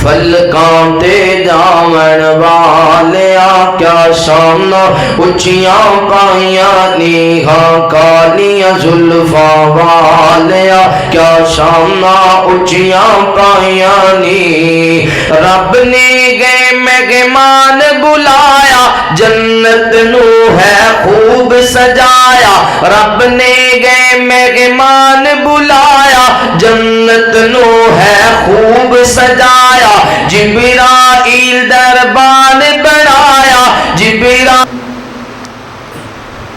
فلکاتے جاون والیا کیا شان اچھیاں پائیاں نیہاں کالیاں زلفاں والیا کیا شان اچھیاں پائیاں نی رب نے گئے مہمان بلایا جنت نو ہے خوب سجایا رب نے گئے مہمان بلایا جنت نو ہے خوب سجایا جبرائیل دربان بنایا جبرائیل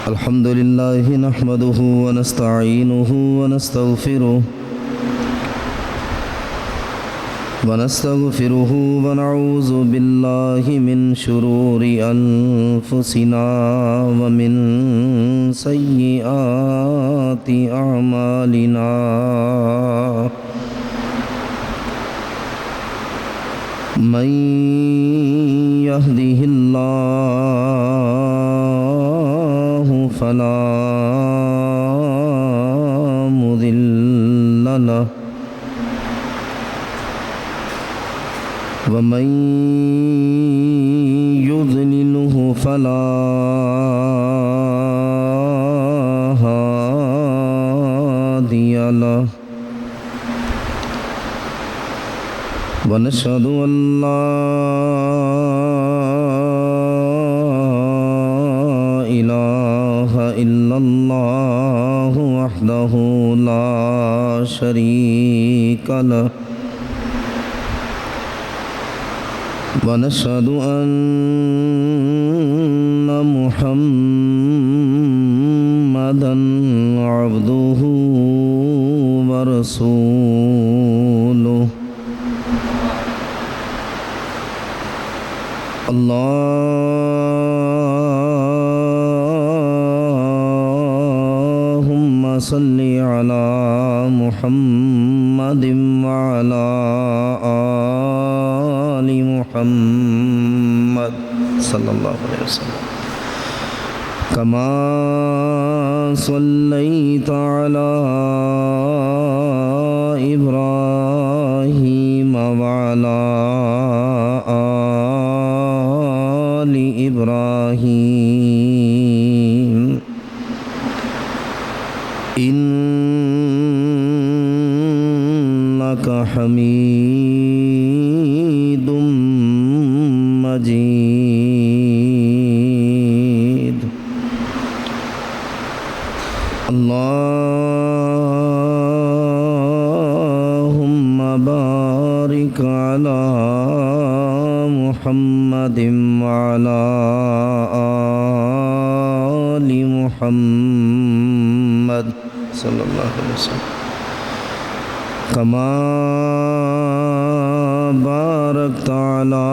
الحمدللہ نحمده ونستعینه ونستغفره ونعوذ باللہ من شرور انفسنا ومن سیئات اعمالنا من يهده الله فلا مضل له ومن يضلله فلا هادي له ونشهد أن لا إله إلا الله وحده لا شريك له ونشهد أن محمدًا عبده ورسوله اللهم صل على محمد وعلى آل محمد صلی اللہ علیہ وسلم كما صليت على إبراهيم وعلى آل إبراهيم إنك حميد مجيد اللهم بارك على محمد وعلى آل محمد صلی اللہ علیہ وسلم كما باركت على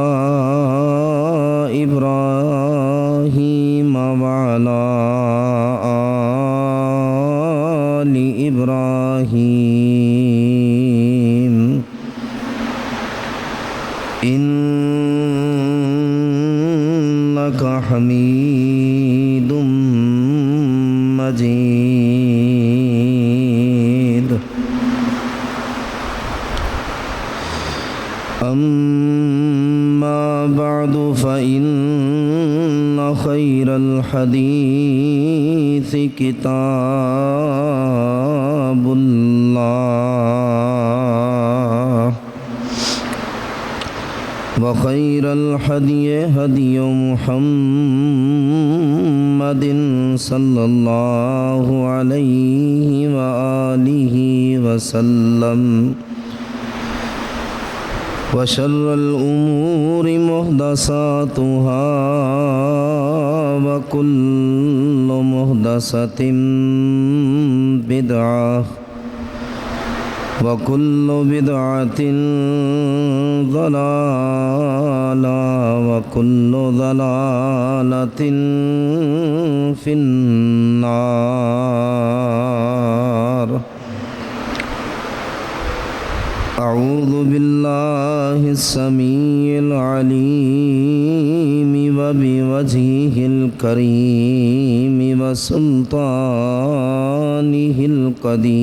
إبراهيم وعلى آل إبراهيم إنك حميد مجيد أما بعد فإن خير الحديث كتاب الله وخير الهدي هدي محمد صلى الله عليه وآله وسلم وشر الأمور محدثاتها وكل محدثة بدعة وكل بدعة ضلالة وكل ضلالة في النار. أعوذ بالله السميع العليم وبوجهه الكريم وسلطانه القديم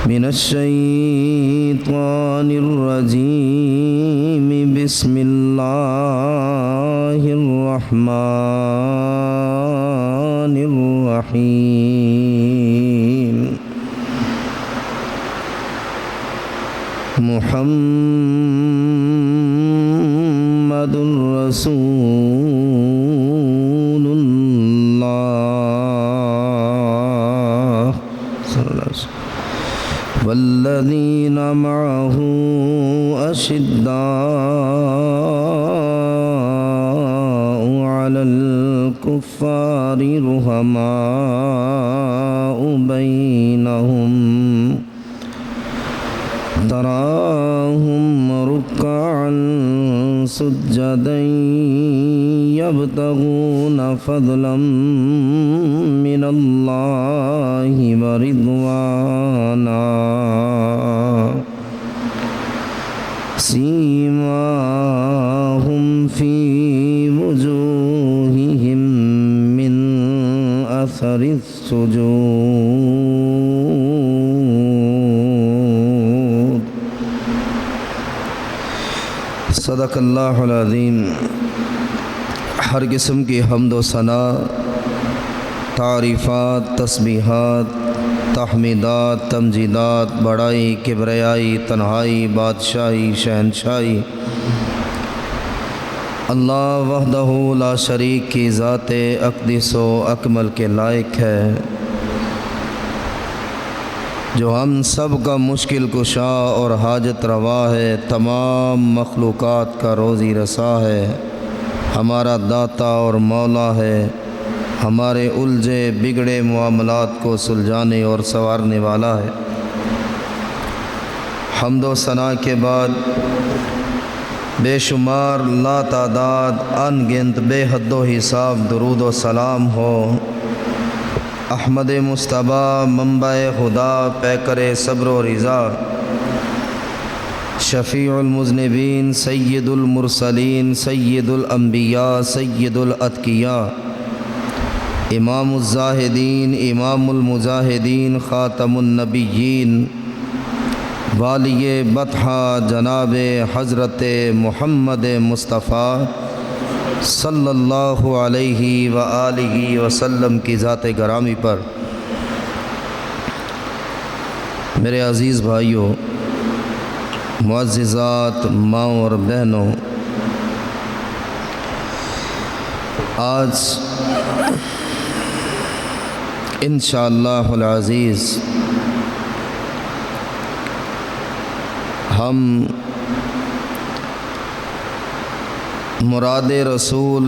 من الشيطان الرجيم بسم الله الرحمن الرحيم محمد رسول الله صلى الله عليه وسلم والذين معه أشداء على الكفار رحماء بينهم تراهم ركعا سجدا يبتغون فضلا من الله ورضوانا سيماهم في وجوههم من أثر السجود صدق اللہ العظیم۔ ہر قسم کی حمد و ثنا، تعریفات، تسبیحات، تحمیدات، تمجیدات، بڑائی، کبریائی، تنہائی، بادشاہی، شہنشاہی اللہ وحدہ لا شریک کی ذات اقدس و اکمل کے لائق ہے، جو ہم سب کا مشکل کشا اور حاجت روا ہے، تمام مخلوقات کا روزی رسا ہے، ہمارا داتا اور مولا ہے، ہمارے الجھے بگڑے معاملات کو سلجھانے اور سنوارنے والا ہے۔ حمد و ثنا کے بعد بے شمار لا تعداد ان گنت بے حد و حساب درود و سلام ہو احمد مصطفیٰ منبع خدا، پیکر صبر و رضا، شفیع المذنبین، سید المرسلین، سید الانبیاء، سید الاتقیاء، امام الزاہدین، امام المجاہدین، خاتم النبیین، والی بطحہ جناب حضرت محمد مصطفیٰ صلی اللہ علیہ وآلہ وسلم کی ذات گرامی پر میرے عزیز بھائیوں، معززات، ماں اور بہنوں، آج انشاءاللہ العزیز ہم مراد رسول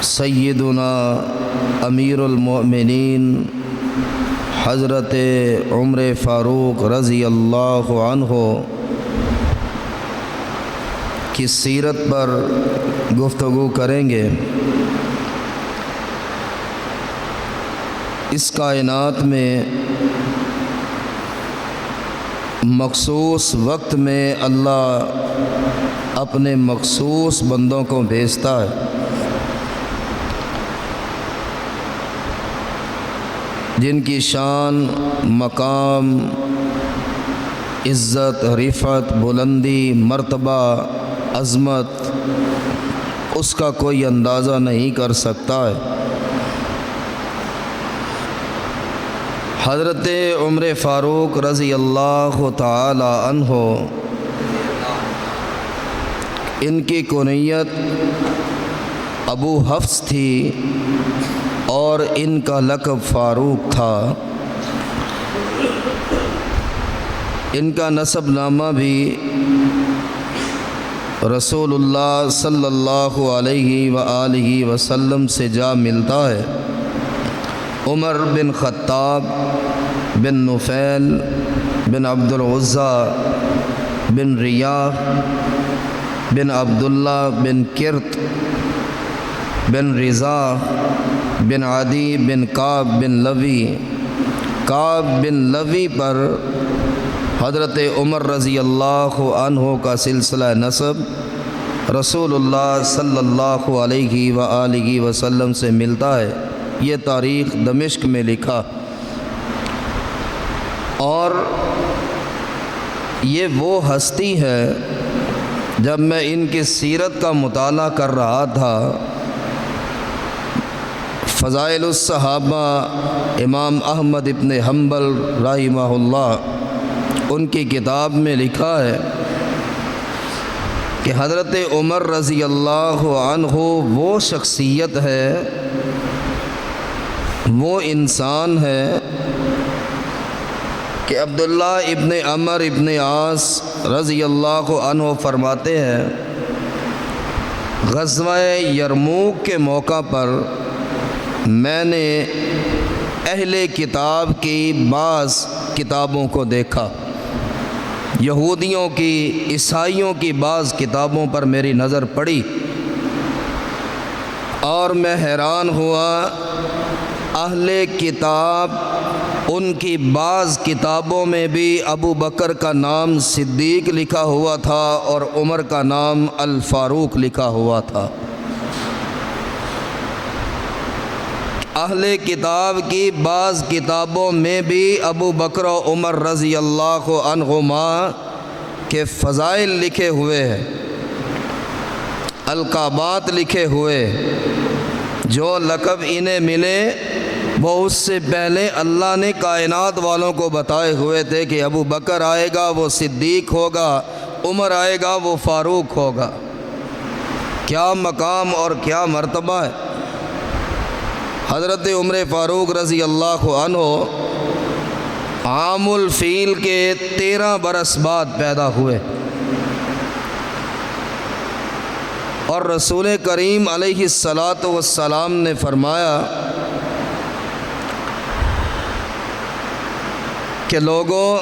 سیدنا امیر المؤمنین حضرت عمر فاروق رضی اللہ عنہ کی سیرت پر گفتگو کریں گے۔ اس کائنات میں مخصوص وقت میں اللہ اپنے مخصوص بندوں کو بھیجتا ہے، جن کی شان، مقام، عزت، رفعت، بلندی، مرتبہ، عظمت اس کا کوئی اندازہ نہیں کر سکتا ہے۔ حضرت عمر فاروق رضی اللہ تعالی عنہ، ان کی کنیت ابو حفص تھی اور ان کا لقب فاروق تھا۔ ان کا نسب نامہ بھی رسول اللہ صلی اللہ علیہ وآلہ وسلم سے جا ملتا ہے۔ عمر بن خطاب بن نفیل بن عبد العزیٰ بن ریاح بن عبداللہ بن کرت بن رضا بن عدی بن کعب بن لوی پر حضرت عمر رضی اللہ عنہ کا سلسلہ نسب رسول اللہ صلی اللہ علیہ وآلہ وسلم سے ملتا ہے۔ یہ تاریخ دمشق میں لکھا۔ اور یہ وہ ہستی ہے، جب میں ان کی سیرت کا مطالعہ کر رہا تھا، فضائل الصحابہ امام احمد ابن حنبل رحمہ اللہ ان کی کتاب میں لکھا ہے کہ حضرت عمر رضی اللہ عنہ وہ شخصیت ہے، وہ انسان ہے کہ عبداللہ ابن عمر ابن عاص رضی اللہ عنہ فرماتے ہیں، غزوہ یرموک کے موقع پر میں نے اہل کتاب کی بعض کتابوں کو دیکھا، یہودیوں کی، عیسائیوں کی بعض کتابوں پر میری نظر پڑی اور میں حیران ہوا۔ اہل کتاب ان کی بعض کتابوں میں بھی ابو بکر کا نام صدیق لکھا ہوا تھا اور عمر کا نام الفاروق لکھا ہوا تھا۔ اہل کتاب کی بعض کتابوں میں بھی ابو بکر و عمر رضی اللہ عنہما کے فضائل لکھے ہوئے ہیں، القابات لکھے ہوئے، جو لقب انہیں ملے وہ اس سے پہلے اللہ نے کائنات والوں کو بتائے ہوئے تھے کہ ابو بکر آئے گا وہ صدیق ہوگا، عمر آئے گا وہ فاروق ہوگا۔ کیا مقام اور کیا مرتبہ ہے۔ حضرت عمر فاروق رضی اللہ عنہ عام الفیل کے 13 برس بعد پیدا ہوئے اور رسول کریم علیہ الصلاۃ والسلام نے فرمایا کہ لوگوں،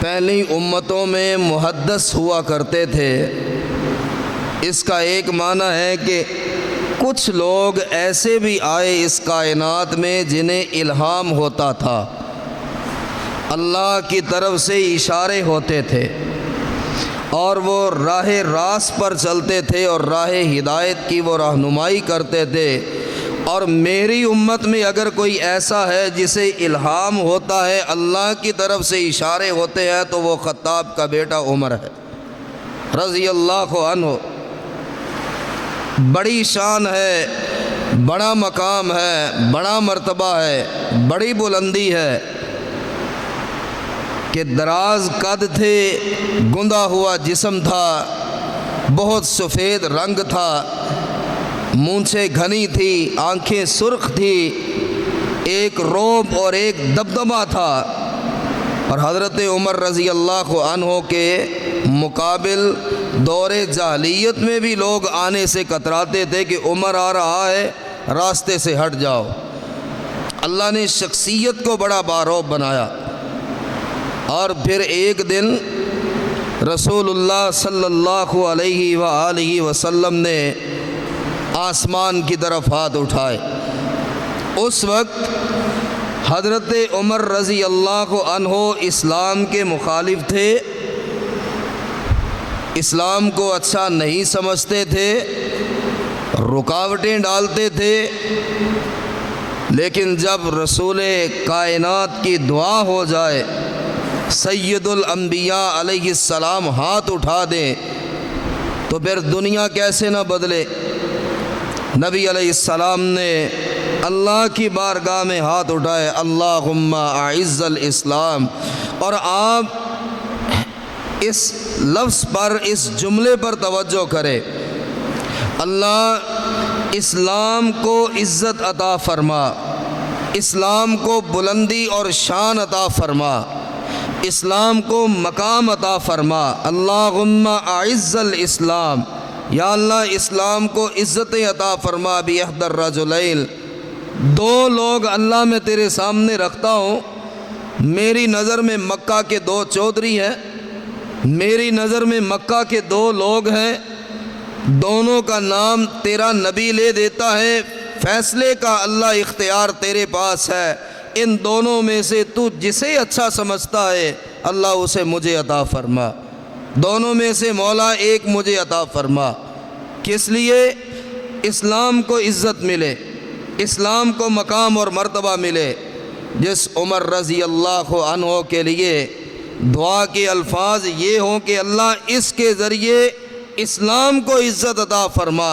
پہلی امتوں میں محدث ہوا کرتے تھے۔ اس کا ایک معنی ہے کہ کچھ لوگ ایسے بھی آئے اس کائنات میں جنہیں الہام ہوتا تھا، اللہ کی طرف سے اشارے ہوتے تھے اور وہ راہ راست پر چلتے تھے اور راہ ہدایت کی وہ رہنمائی کرتے تھے۔ اور میری امت میں اگر کوئی ایسا ہے جسے الہام ہوتا ہے، اللہ کی طرف سے اشارے ہوتے ہیں، تو وہ خطاب کا بیٹا عمر ہے رضی اللہ عنہ۔ بڑی شان ہے، بڑا مقام ہے، بڑا مرتبہ ہے، بڑی بلندی ہے کہ دراز قد تھے، گندا ہوا جسم تھا، بہت سفید رنگ تھا، مونچھیں گھنی تھی، آنکھیں سرخ تھی، ایک رعب اور ایک دبدبہ تھا۔ اور حضرت عمر رضی اللہ عنہ کے مقابل دور جاہلیت میں بھی لوگ آنے سے کتراتے تھے کہ عمر آ رہا ہے، راستے سے ہٹ جاؤ۔ اللہ نے شخصیت کو بڑا باروب بنایا۔ اور پھر ایک دن رسول اللہ صلی اللہ علیہ وآلہ وسلم نے آسمان کی طرف ہاتھ اٹھائے۔ اس وقت حضرت عمر رضی اللہ عنہ اسلام کے مخالف تھے، اسلام کو اچھا نہیں سمجھتے تھے، رکاوٹیں ڈالتے تھے، لیکن جب رسول کائنات کی دعا ہو جائے، سید الانبیاء علیہ السلام ہاتھ اٹھا دیں، تو پھر دنیا کیسے نہ بدلے۔ نبی علیہ السلام نے اللہ کی بارگاہ میں ہاتھ اٹھائے، اللہم اعز الاسلام، اور آپ اس لفظ پر، اس جملے پر توجہ کرے، اللہ اسلام کو عزت عطا فرما، اسلام کو بلندی اور شان عطا فرما، اسلام کو مقام عطا فرما۔ اللہم اعز الاسلام، یا اللہ اسلام کو عزت عطا فرما۔ باحد الرجلین، دو لوگ اللہ میں تیرے سامنے رکھتا ہوں، میری نظر میں مکہ کے دو چودھری ہیں، میری نظر میں مکہ کے دو لوگ ہیں، دونوں کا نام تیرا نبی لے دیتا ہے، فیصلے کا اللہ اختیار تیرے پاس ہے، ان دونوں میں سے تو جسے اچھا سمجھتا ہے اللہ اسے مجھے عطا فرما، دونوں میں سے مولا ایک مجھے عطا فرما۔ کس لیے؟ اسلام کو عزت ملے، اسلام کو مقام اور مرتبہ ملے، جس عمر رضی اللہ عنہ کے لیے دعا کے الفاظ یہ ہوں کہ اللہ اس کے ذریعے اسلام کو عزت عطا فرما،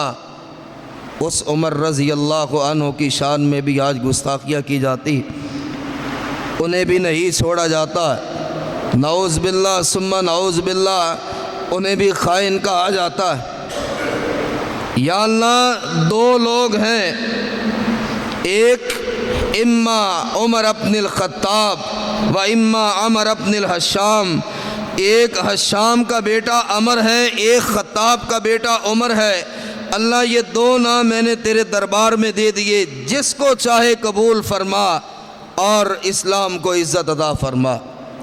اس عمر رضی اللہ عنہ کی شان میں بھی آج گستاخیاں کی جاتی، انہیں بھی نہیں چھوڑا جاتا، نعوذ باللہ ثم نعوذ باللہ، انہیں بھی خائن کہا جاتا ہے۔ یا اللہ دو لوگ ہیں، ایک اما عمر ابن الخطاب و اما عمر ابن الحشام، ایک حشام کا بیٹا عمر ہے، ایک خطاب کا بیٹا عمر ہے۔ اللہ یہ دو نام میں نے تیرے دربار میں دے دیے، جس کو چاہے قبول فرما اور اسلام کو عزت عطا فرما۔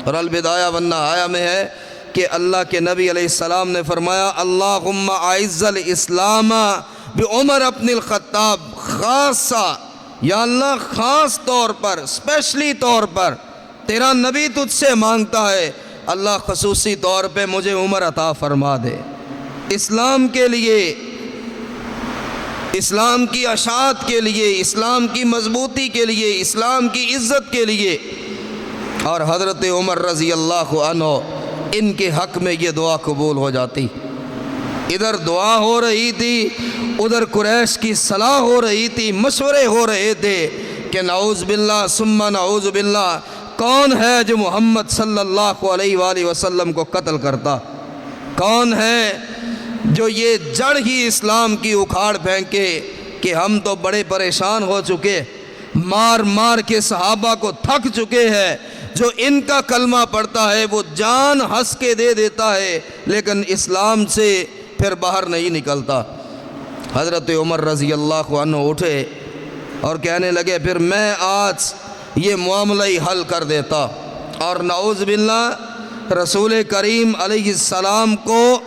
اور البدایہ والنہایہ میں ہے کہ اللہ کے نبی علیہ السلام نے فرمایا اللہم اعز الاسلام بعمر ابن الخطاب خاصہ، یا اللہ خاص طور پر، اسپیشلی طور پر تیرا نبی تجھ سے مانگتا ہے، اللہ خصوصی طور پہ مجھے عمر عطا فرما دے، اسلام کے لیے، اسلام کی اشاعت کے لیے، اسلام کی مضبوطی کے لیے، اسلام کی عزت کے لیے۔ اور حضرت عمر رضی اللہ عنہ ان کے حق میں یہ دعا قبول ہو جاتی۔ ادھر دعا ہو رہی تھی، ادھر قریش کی صلاح ہو رہی تھی، مشورے ہو رہے تھے کہ نعوذ باللہ ثم نعوذ باللہ، کون ہے جو محمد صلی اللہ علیہ وآلہ وسلم کو قتل کرتا؟ کون ہے جو یہ جڑ ہی اسلام کی اکھاڑ پھینکے کہ ہم تو بڑے پریشان ہو چکے، مار مار کے صحابہ کو تھک چکے ہیں، جو ان کا کلمہ پڑھتا ہے وہ جان ہنس کے دے دیتا ہے لیکن اسلام سے پھر باہر نہیں نکلتا۔ حضرت عمر رضی اللہ عنہ اٹھے اور کہنے لگے پھر میں آج یہ معاملہ ہی حل کر دیتا، اور نعوذ باللہ رسول کریم علیہ السلام کو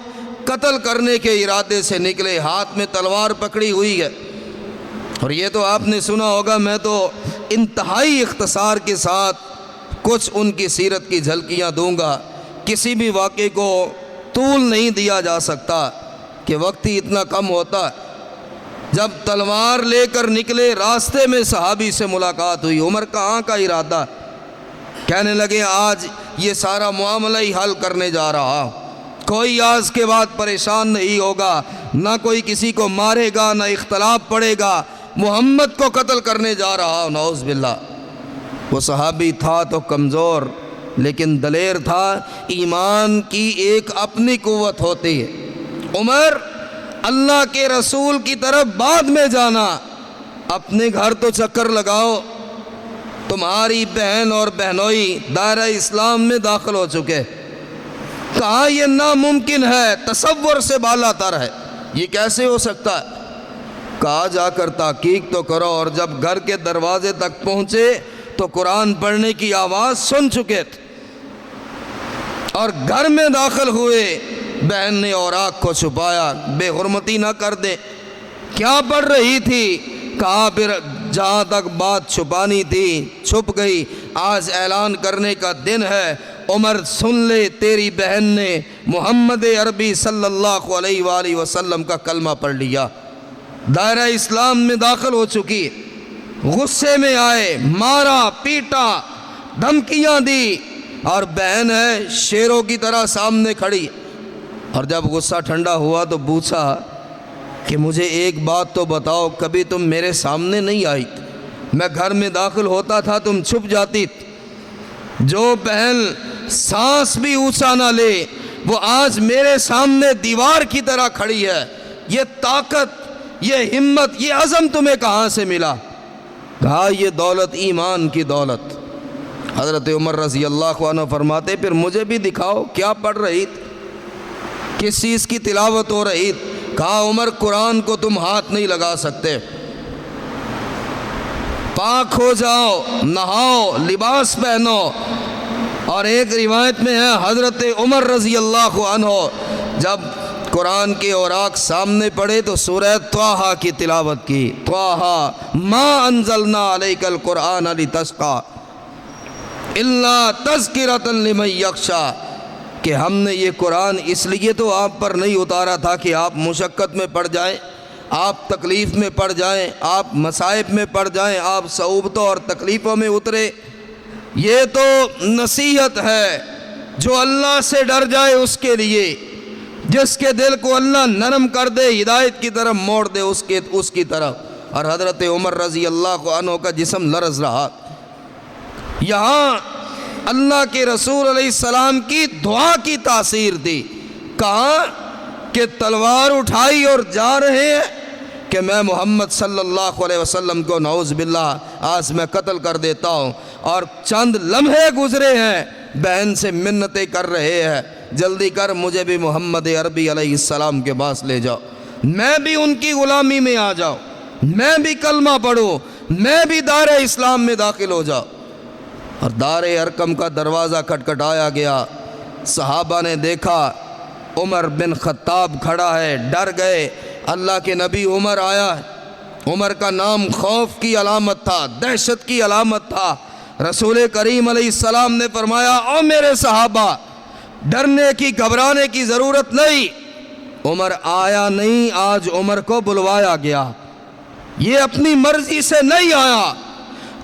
قتل کرنے کے ارادے سے نکلے، ہاتھ میں تلوار پکڑی ہوئی ہے۔ اور یہ تو آپ نے سنا ہوگا، میں تو انتہائی اختصار کے ساتھ کچھ ان کی سیرت کی جھلکیاں دوں گا، کسی بھی واقعے کو طول نہیں دیا جا سکتا کہ وقت ہی اتنا کم ہوتا۔ جب تلوار لے کر نکلے، راستے میں صحابی سے ملاقات ہوئی، عمر کہاں کا ارادہ؟ کہنے لگے آج یہ سارا معاملہ ہی حل کرنے جا رہا ہوں، کوئی آج کے بعد پریشان نہیں ہوگا، نہ کوئی کسی کو مارے گا، نہ اختلاف پڑے گا، محمد کو قتل کرنے جا رہا ہوں، نعوذ باللہ۔ وہ صحابی تھا تو کمزور لیکن دلیر تھا، ایمان کی ایک اپنی قوت ہوتی ہے۔ عمر اللہ کے رسول کی طرف بعد میں جانا، اپنے گھر تو چکر لگاؤ، تمہاری بہن اور بہنوئی دائرہ اسلام میں داخل ہو چکے، کہا یہ ناممکن ہے، تصور سے بالا تر ہے، یہ کیسے ہو سکتا ہے؟ کہا جا کر تحقیق تو کرو۔ اور جب گھر کے دروازے تک پہنچے تو قرآن پڑھنے کی آواز سن چکے تھے، اور گھر میں داخل ہوئے، بہن نے اوراق کو چھپایا، بے حرمتی نہ کر دے، کیا پڑھ رہی تھی؟ کہا پھر جہاں تک بات چھپانی تھی چھپ گئی، آج اعلان کرنے کا دن ہے، عمر سن لے تیری بہن نے محمد عربی صلی اللہ علیہ وآلہ وسلم کا کلمہ پڑھ لیا، دائرہ اسلام میں داخل ہو چکی۔ غصے میں آئے، مارا پیٹا، دھمکیاں دی، اور بہن ہے شیروں کی طرح سامنے کھڑی۔ اور جب غصہ ٹھنڈا ہوا تو پوچھا کہ مجھے ایک بات تو بتاؤ، کبھی تم میرے سامنے نہیں آئی، میں گھر میں داخل ہوتا تھا تم چھپ جاتی، جو بہن سانس بھی اونچا نہ لے وہ آج میرے سامنے دیوار کی طرح کھڑی ہے، یہ طاقت، یہ ہمت، یہ عزم تمہیں کہاں سے ملا؟ کہا یہ دولت ایمان کی دولت۔ حضرت عمر رضی اللہ عنہ فرماتے پھر مجھے بھی دکھاؤ کیا پڑھ رہی تھی، کس چیز کی تلاوت ہو رہی تھی؟ کہا عمر قرآن کو تم ہاتھ نہیں لگا سکتے، پاک ہو جاؤ، نہاؤ، لباس پہنو۔ اور ایک روایت میں ہے حضرت عمر رضی اللہ عنہ جب قرآن کے اوراق سامنے پڑھے تو سورہ طٰہٰ کی تلاوت کی، طٰہٰ ما انزلنا علیک القرآن لتشقیٰ الا تذکرۃ لمن یخشیٰ، کہ ہم نے یہ قرآن اس لیے تو آپ پر نہیں اتارا تھا کہ آپ مشقت میں پڑ جائیں، آپ تکلیف میں پڑ جائیں، آپ مصائب میں پڑ جائیں، آپ صعوبتوں اور تکلیفوں میں اترے، یہ تو نصیحت ہے جو اللہ سے ڈر جائے اس کے لیے، جس کے دل کو اللہ نرم کر دے، ہدایت کی طرف موڑ دے اس کی طرف۔ اور حضرت عمر رضی اللہ عنہ کا جسم لرز رہا۔ یہاں اللہ کے رسول علیہ السلام کی دعا کی تاثیر تھی۔ کہا کہ تلوار اٹھائی اور جا رہے ہیں کہ میں محمد صلی اللہ علیہ وسلم کو نعوذ باللہ آج میں قتل کر دیتا ہوں، اور چند لمحے گزرے ہیں، بہن سے منتیں کر رہے ہیں، جلدی کر مجھے بھی محمد عربی علیہ السلام کے پاس لے جاؤ، میں بھی ان کی غلامی میں آ جاؤ، میں بھی کلمہ پڑھوں، میں بھی دار اسلام میں داخل ہو جاؤ۔ اور دار ارقم کا دروازہ کھٹکھٹایا گیا، صحابہ نے دیکھا عمر بن خطاب کھڑا ہے، ڈر گئے۔ اللہ کے نبی عمر آیا ہے۔ عمر کا نام خوف کی علامت تھا، دہشت کی علامت تھا۔ رسول کریم علیہ السلام نے فرمایا او میرے صحابہ، ڈرنے کی گھبرانے کی ضرورت نہیں۔ عمر آیا نہیں، آج عمر کو بلوایا گیا، یہ اپنی مرضی سے نہیں آیا۔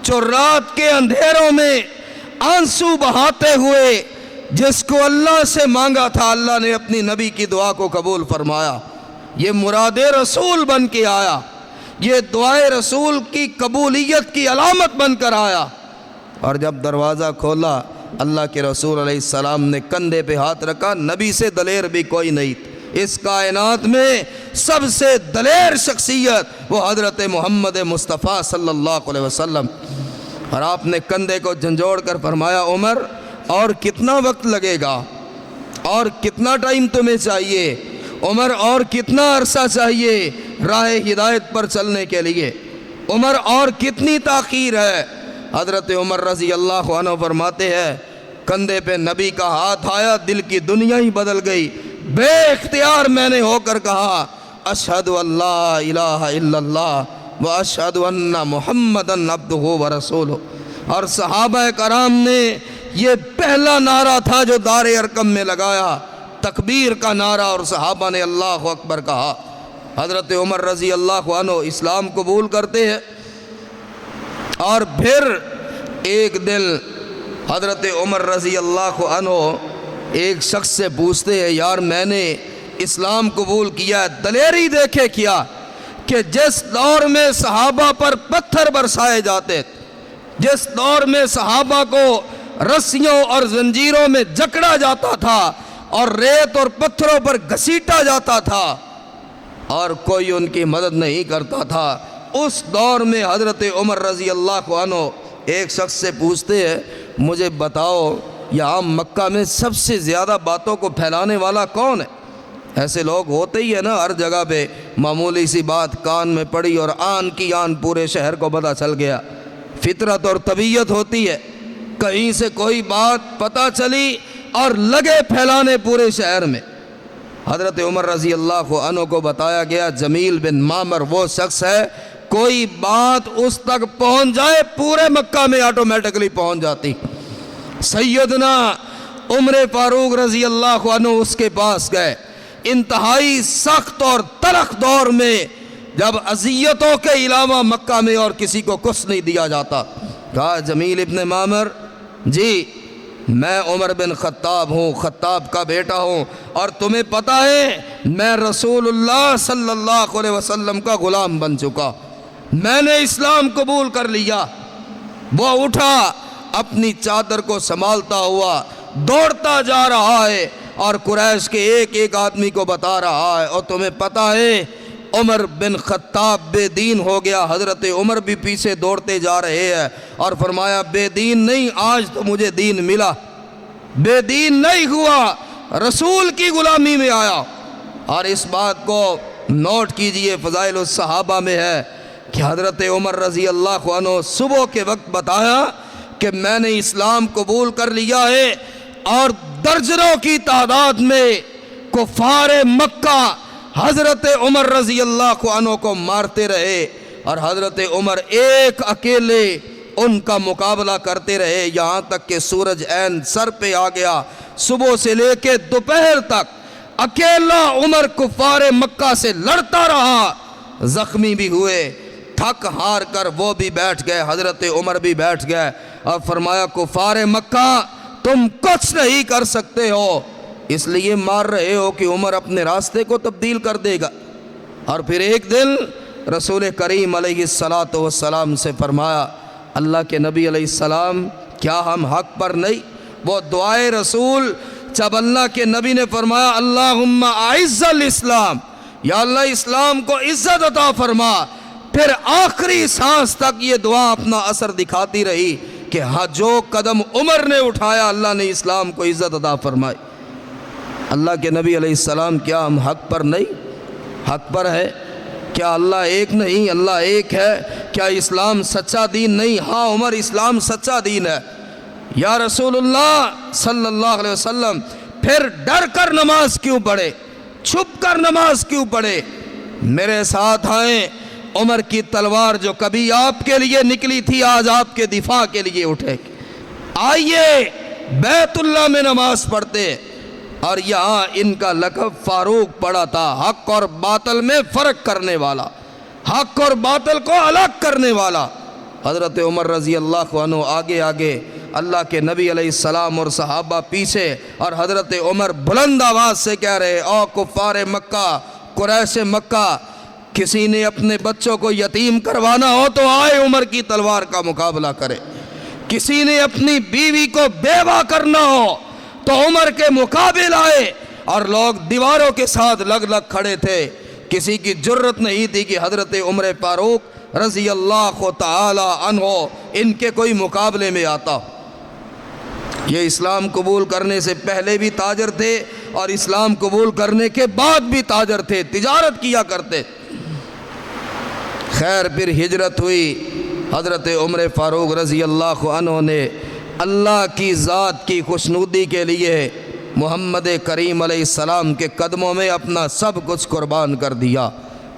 جو رات کے اندھیروں میں آنسو بہاتے ہوئے جس کو اللہ سے مانگا تھا، اللہ نے اپنی نبی کی دعا کو قبول فرمایا، یہ مراد رسول بن کے آیا، یہ دعائے رسول کی قبولیت کی علامت بن کر آیا۔ اور جب دروازہ کھولا، اللہ کے رسول علیہ السلام نے کندھے پہ ہاتھ رکھا۔ نبی سے دلیر بھی کوئی نہیں تھا اس کائنات میں، سب سے دلیر شخصیت وہ حضرت محمد مصطفیٰ صلی اللہ علیہ وسلم۔ اور آپ نے کندھے کو جھنجھوڑ کر فرمایا عمر اور کتنا وقت لگے گا، اور کتنا ٹائم تمہیں چاہیے عمر، اور کتنا عرصہ چاہیے راہ ہدایت پر چلنے کے لیے عمر، اور کتنی تاخیر ہے؟ حضرت عمر رضی اللہ عنہ فرماتے ہیں کندھے پہ نبی کا ہاتھ آیا، دل کی دنیا ہی بدل گئی، بے اختیار میں نے ہو کر کہا اشہد ان لا الہ الا اللہ واشہد ان محمدً عبدہ ورسولہ۔ اور صحابہ کرام نے یہ پہلا نعرہ تھا جو دار ارقم میں لگایا، تکبیر کا نعرہ، اور صحابہ نے اللہ اکبر کہا۔ حضرت عمر رضی اللہ عنہ اسلام قبول کرتے ہیں۔ اور پھر ایک دن حضرت عمر رضی اللہ عنہ ایک شخص سے پوچھتے ہیں یار میں نے اسلام قبول کیا ہے، دلیری دیکھے کیا کہ جس دور میں صحابہ پر پتھر برسائے جاتے، جس دور میں صحابہ کو رسیوں اور زنجیروں میں جکڑا جاتا تھا اور ریت اور پتھروں پر گھسیٹا جاتا تھا اور کوئی ان کی مدد نہیں کرتا تھا، اس دور میں حضرت عمر رضی اللہ عنہ ایک شخص سے پوچھتے ہیں مجھے بتاؤ یہاں مکہ میں سب سے زیادہ باتوں کو پھیلانے والا کون ہے؟ ایسے لوگ ہوتے ہی ہیں نا، ہر جگہ پہ معمولی سی بات کان میں پڑی اور آن کی آن پورے شہر کو پتہ چل گیا۔ فطرت اور طبیعت ہوتی ہے، کہیں سے کوئی بات پتہ چلی اور لگے پھیلانے پورے شہر میں۔ حضرت عمر رضی اللہ عنہ کو بتایا گیا جمیل بن معمر وہ شخص ہے، کوئی بات اس تک پہنچ جائے پورے مکہ میں آٹومیٹکلی پہنچ جاتی۔ سیدنا عمر فاروق رضی اللہ عنہ اس کے پاس گئے، انتہائی سخت اور تلخ دور میں جب اذیتوں کے علاوہ مکہ میں اور کسی کو کچھ نہیں دیا جاتا، کہا جمیل ابن معمر جی میں عمر بن خطاب ہوں، خطاب کا بیٹا ہوں، اور تمہیں پتہ ہے میں رسول اللہ صلی اللہ علیہ وسلم کا غلام بن چکا، میں نے اسلام قبول کر لیا۔ وہ اٹھا اپنی چادر کو سنبھالتا ہوا دوڑتا جا رہا ہے اور قریش کے ایک ایک آدمی کو بتا رہا ہے اور تمہیں پتہ ہے عمر بن خطاب بے دین ہو گیا۔ حضرت عمر بھی پیچھے دوڑتے جا رہے ہیں اور فرمایا بے دین نہیں، آج تو مجھے دین ملا، بے دین نہیں ہوا، رسول کی غلامی میں آیا۔ اور اس بات کو نوٹ کیجئے فضائل الصحابہ میں ہے کہ حضرت عمر رضی اللہ عنہ صبح کے وقت بتایا کہ میں نے اسلام قبول کر لیا ہے، اور درجنوں کی تعداد میں کفار مکہ حضرت عمر رضی اللہ عنہ کو مارتے رہے، اور حضرت عمر ایک اکیلے ان کا مقابلہ کرتے رہے، یہاں تک کہ سورج عین سر پہ آ گیا۔ صبح سے لے کے دوپہر تک اکیلا عمر کفار مکہ سے لڑتا رہا، زخمی بھی ہوئے، تھک ہار کر وہ بھی بیٹھ گئے، حضرت عمر بھی بیٹھ گئے۔ اور فرمایا کفار مکہ تم کچھ نہیں کر سکتے ہو، اس لیے مار رہے ہو کہ عمر اپنے راستے کو تبدیل کر دے گا۔ اور پھر ایک دن رسول کریم علیہ السلام سے فرمایا اللہ کے نبی علیہ السلام کیا ہم حق پر نہیں؟ وہ دعائے رسول جب اللہ کے نبی نے فرمایا اللہم اعز الاسلام، یا اللہ اسلام کو عزت عطا فرما، پھر آخری سانس تک یہ دعا اپنا اثر دکھاتی رہی کہ ہاں جو قدم عمر نے اٹھایا اللہ نے اسلام کو عزت عطا فرمائی۔ اللہ کے نبی علیہ السلام کیا ہم حق پر نہیں؟ حق پر ہے۔ کیا اللہ ایک نہیں؟ اللہ ایک ہے۔ کیا اسلام سچا دین نہیں؟ ہاں عمر اسلام سچا دین ہے۔ یا رسول اللہ صلی اللہ علیہ وسلم پھر ڈر کر نماز کیوں پڑھے؟ چھپ کر نماز کیوں پڑھے؟ میرے ساتھ آئیں، عمر کی تلوار جو کبھی آپ کے لیے نکلی تھی آج آپ کے دفاع کے لیے اٹھے۔ آئیے بیت اللہ میں نماز پڑھتے، اور یہاں ان کا لقب فاروق پڑا تھا، حق اور باطل میں فرق کرنے والا، حق اور باطل کو الگ کرنے والا۔ حضرت عمر رضی اللہ عنہ آگے آگے، اللہ کے نبی علیہ السلام اور صحابہ پیچھے، اور حضرت عمر بلند آواز سے کہہ رہے او کفار مکہ، قریش مکہ، کسی نے اپنے بچوں کو یتیم کروانا ہو تو آئے عمر کی تلوار کا مقابلہ کرے، کسی نے اپنی بیوی کو بیوہ کرنا ہو تو عمر کے مقابل آئے، اور لوگ دیواروں کے ساتھ لگ لگ کھڑے تھے، کسی کی جرت نہیں تھی کہ حضرت عمر فاروق رضی اللہ تعالی عنہ ان کے کوئی مقابلے میں آتا۔ یہ اسلام قبول کرنے سے پہلے بھی تاجر تھے اور اسلام قبول کرنے کے بعد بھی تاجر تھے، تجارت کیا کرتے۔ خیر پھر ہجرت ہوئی، حضرت عمر فاروق رضی اللہ عنہ نے اللہ کی ذات کی خوشنودی کے لیے محمد کریم علیہ السلام کے قدموں میں اپنا سب کچھ قربان کر دیا،